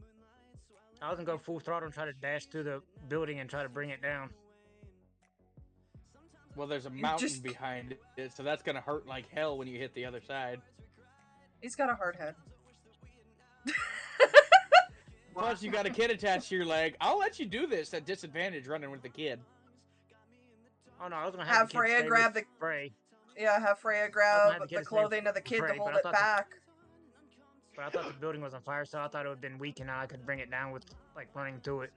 I was gonna go full throttle and try to dash through the building and try to bring it down. Well, there's a mountain just- behind it, so that's gonna hurt like hell when you hit the other side. He's got a hard head. Plus, you got a kid attached to your leg. I'll let you do this at disadvantage running with the kid. Oh no, I was gonna Have the kid Freya stay grab with the- Frey, Yeah, have Freya have grab the kid the to stay clothing of the with kid Frey, to hold but I it thought back. but I thought the building was on fire, so I thought it would have been weak and I could bring it down with like running through it.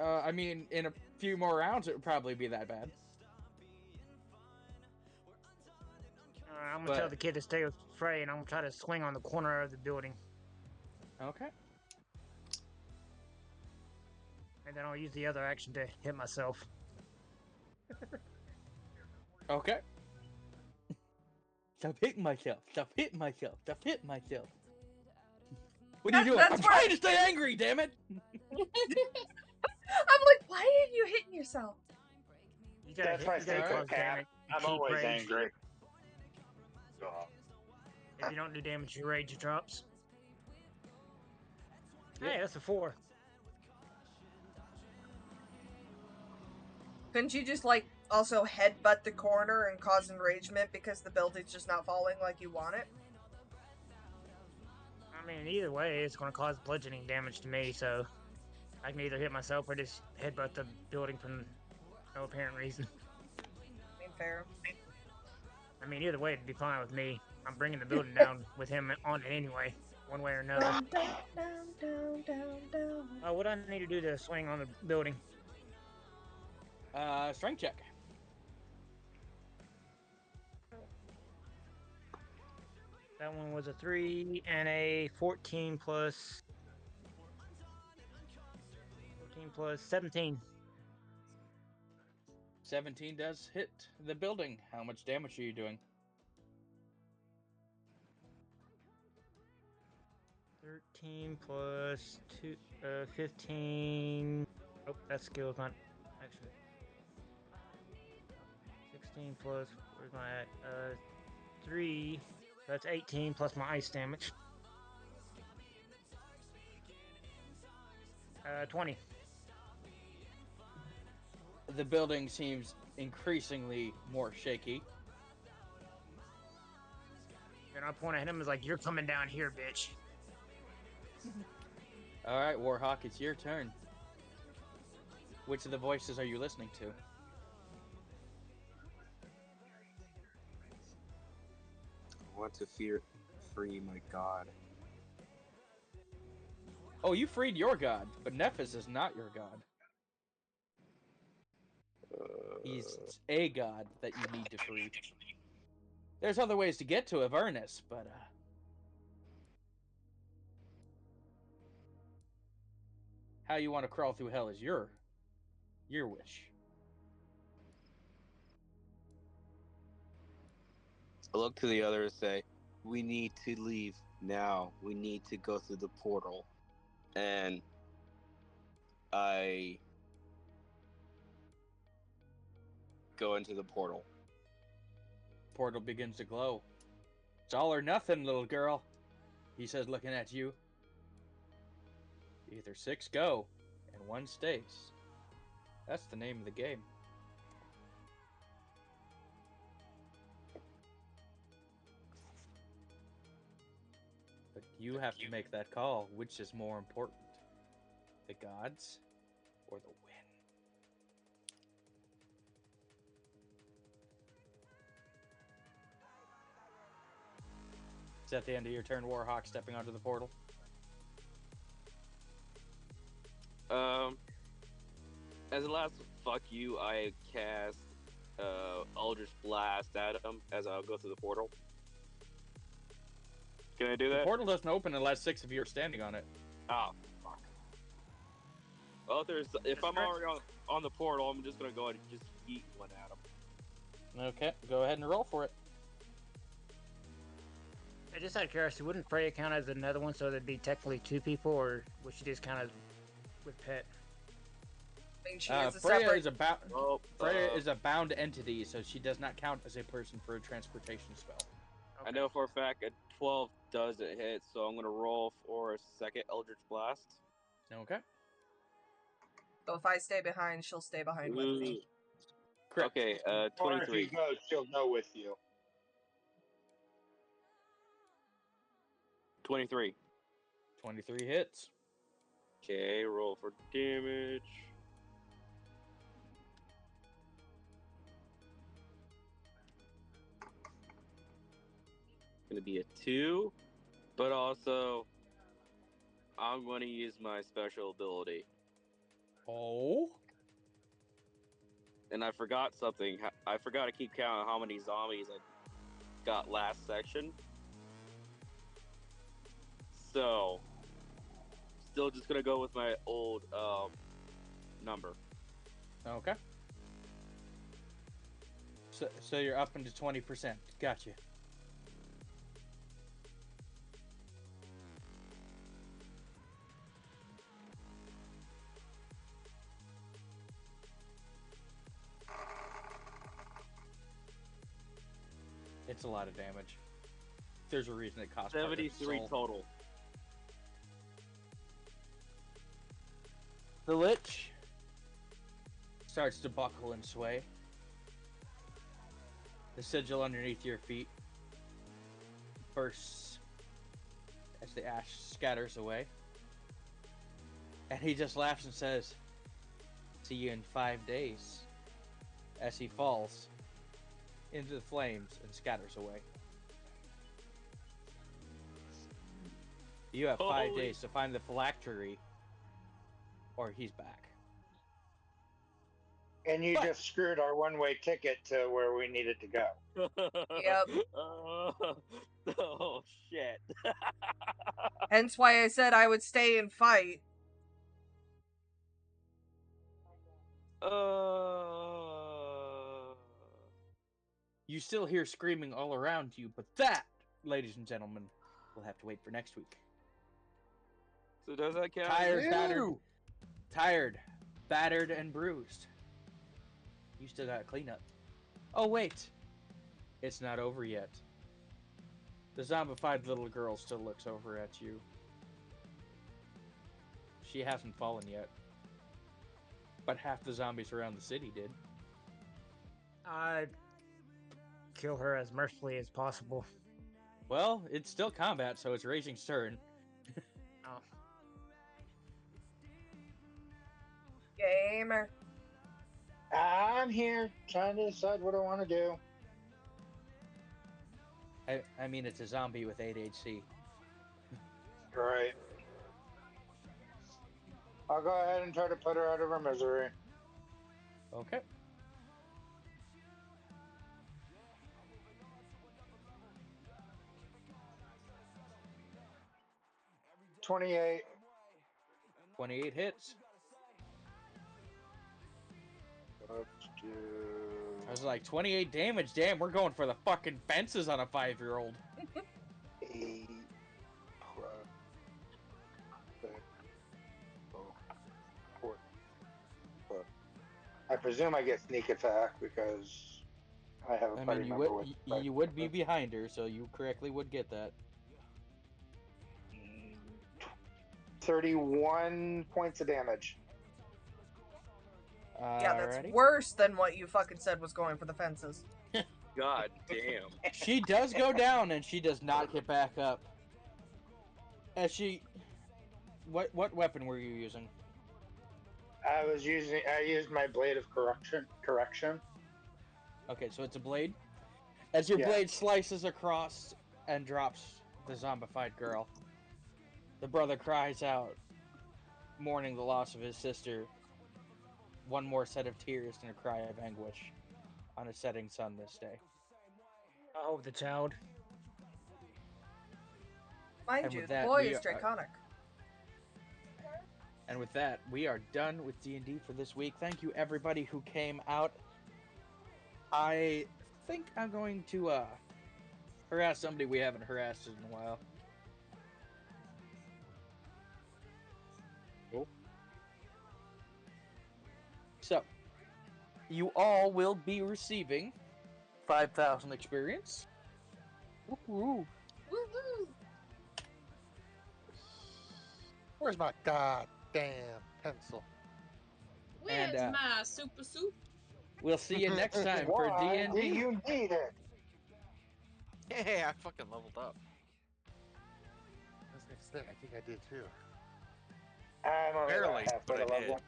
I mean, in a few more rounds, it would probably be that bad. I'm gonna tell But- the kid to stay with Frey, and I'm gonna try to swing on the corner of the building, Okay. and then I'll use the other action to hit myself. Okay. Stop hitting myself. Stop hitting myself. Stop hitting myself. What are you doing? That's I'm where- trying to stay angry, damn it! I'm like, why are you hitting yourself? You gotta That's hit, my you gotta secret, cause Cap. damage. I'm Keep always rage. angry. If you don't do damage, your rage drops. Yep. Hey, that's a 4. Couldn't you just, like, also headbutt the corner and cause enragement because the building's just not falling like you want it? I mean, either way, it's gonna cause bludgeoning damage to me, so I can either hit myself or just headbutt the building for no apparent reason. I mean, fair. I mean, either way, it'd be fine with me. I'm bringing the building down with him on it anyway, one way or another. Down, down, down, down. What do I need to do to swing on the building? Strength check. That one was a 3 and a 14 plus 17. 17 does hit the building. How much damage are you doing? 13 plus 2, 15. Oh, that skill is not actually. 16 plus, where's my at? 3. That's 18 plus my ice damage. 20. The building seems increasingly more shaky. And I point at him as like, you're coming down here, bitch. All right, Warhawk, it's your turn. Which of the voices are you listening to? I want to free my god. Oh, you freed your god, but Nephis is not your god. He's a god that you need to free. There's other ways to get to Avernus, but how you want to crawl through hell is your wish. I look to the others and say, we need to leave now. We need to go through the portal. And I go into the portal. Portal begins to glow. It's all or nothing, little girl, he says, looking at you. Either 6 go and 1 stays. That's the name of the game. But you have to make that call. Which is more important? The gods or the wind? Is that the end of your turn, Warhawk, stepping onto the portal? As a last fuck you, I cast Eldritch Blast at him as I'll go through the portal. Can I do The that? portal doesn't open unless 6 of you are standing on it. Oh, fuck. Well, if I'm already on the portal, I'm just gonna go ahead and just yeet one at him. Okay, go ahead and roll for it. I just out of curiosity, wouldn't Freya count as another one, so there'd be technically 2 people, or would she just count as with pet? I mean, she is a Freya separate. is a bound. Well, Freya is a bound entity, so she does not count as a person for a transportation spell. I know for a fact a 12 doesn't hit, so I'm gonna roll for a second Eldritch Blast. Okay. So if I stay behind, she'll stay behind with me. Correct. Okay, Or if 23. you go, she'll go with you. 23. 23 hits. Okay, roll for damage. Gonna be a 2, but also I'm going to use my special ability. Oh? And I forgot something. I forgot to keep count of how many zombies I got last section. So, still just gonna go with my old number. Okay. So you're up into 20%. Gotcha. It's a lot of damage. There's a reason it costs 73 total. The Lich starts to buckle and sway. The sigil underneath your feet bursts as the ash scatters away. And he just laughs and says, "See you in 5 days," as he falls into the flames and scatters away. You have 5 Holy- days to find the phylactery, or he's back. And you But- just screwed our one-way ticket to where we needed to go. Yep. Oh shit. Hence why I said I would stay and fight. You still hear screaming all around you, but that, ladies and gentlemen, we'll have to wait for next week. So does that count? Tired, battered, and bruised. You still got cleanup. Oh wait, it's not over yet. The zombified little girl still looks over at you. She hasn't fallen yet, but half the zombies around the city did. I'd kill her as mercifully as possible. Well, it's still combat, so it's Raging's turn. Oh. Gamer. I'm here trying to decide what I want to do. I mean, it's a zombie with 8 HC. Right. I'll go ahead and try to put her out of her misery. Okay. $28. 28 hits. Let's do. I was like, 28 damage. Damn, we're going for the fucking fences on a 5-year-old. 8 plus 6. Oh, 4 plus I presume I get sneak attack because I have a I party mean, member with. you would be behind her, so you correctly would get that. 31 points of damage. Yeah, that's Alrighty. worse than what you fucking said was going for the fences. God damn. She does go down, and she does not get back up. As she, what weapon were you using? I used my blade of correction. Okay, so it's a blade. As your Yeah. blade slices across and drops the zombified girl, the brother cries out, mourning the loss of his sister. One more set of tears and a cry of anguish on a setting sun this day. Oh, the child. Mind And you, with the that, boy is draconic. And with that, we are done with D&D for this week. Thank you, everybody who came out. I think I'm going to harass somebody we haven't harassed in a while. Cool. So, you all will be receiving 5,000 experience. Woo-hoo. Woohoo! Where's my goddamn pencil? And Where's my super soup? we'll see you next time for Why do D&D. you need it? Hey, I fucking leveled up. I was gonna say, I think I did too. I'm only Barely, about halfway but I to level.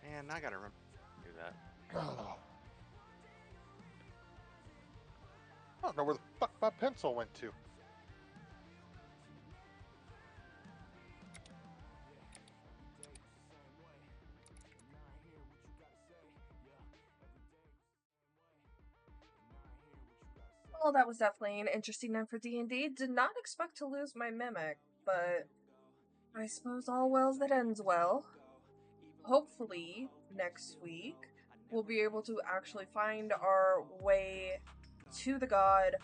did. Man, I gotta remember to do that. Oh. I don't know where the fuck my pencil went to. Well, that was definitely an interesting night for D&D. Did not expect to lose my mimic, but I suppose all wells that ends well. Hopefully, next week, we'll be able to actually find our way to the god,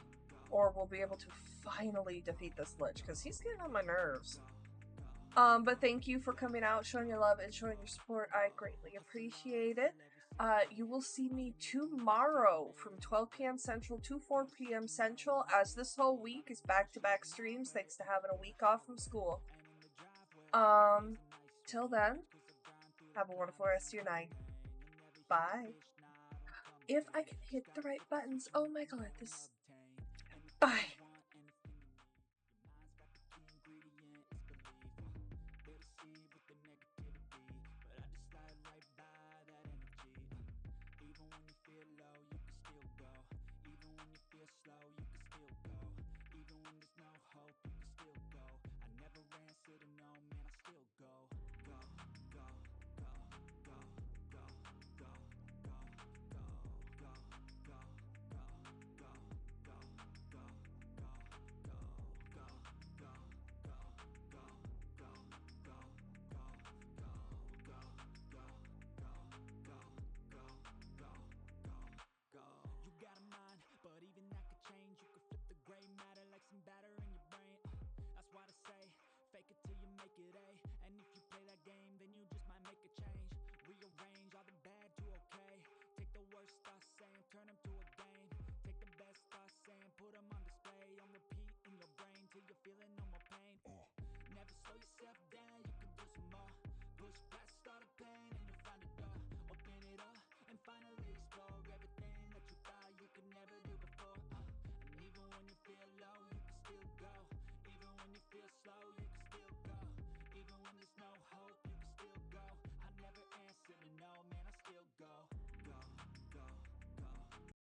or we'll be able to finally defeat this lich, because he's getting on my nerves. But thank you for coming out, showing your love, and showing your support. I greatly appreciate it. You will see me tomorrow from 12 p.m. Central to 4 p.m. Central, as this whole week is back-to-back streams, thanks to having a week off from school. Till then, have a wonderful rest of your night. Bye. If I can hit the right buttons, oh my god, this... Bye.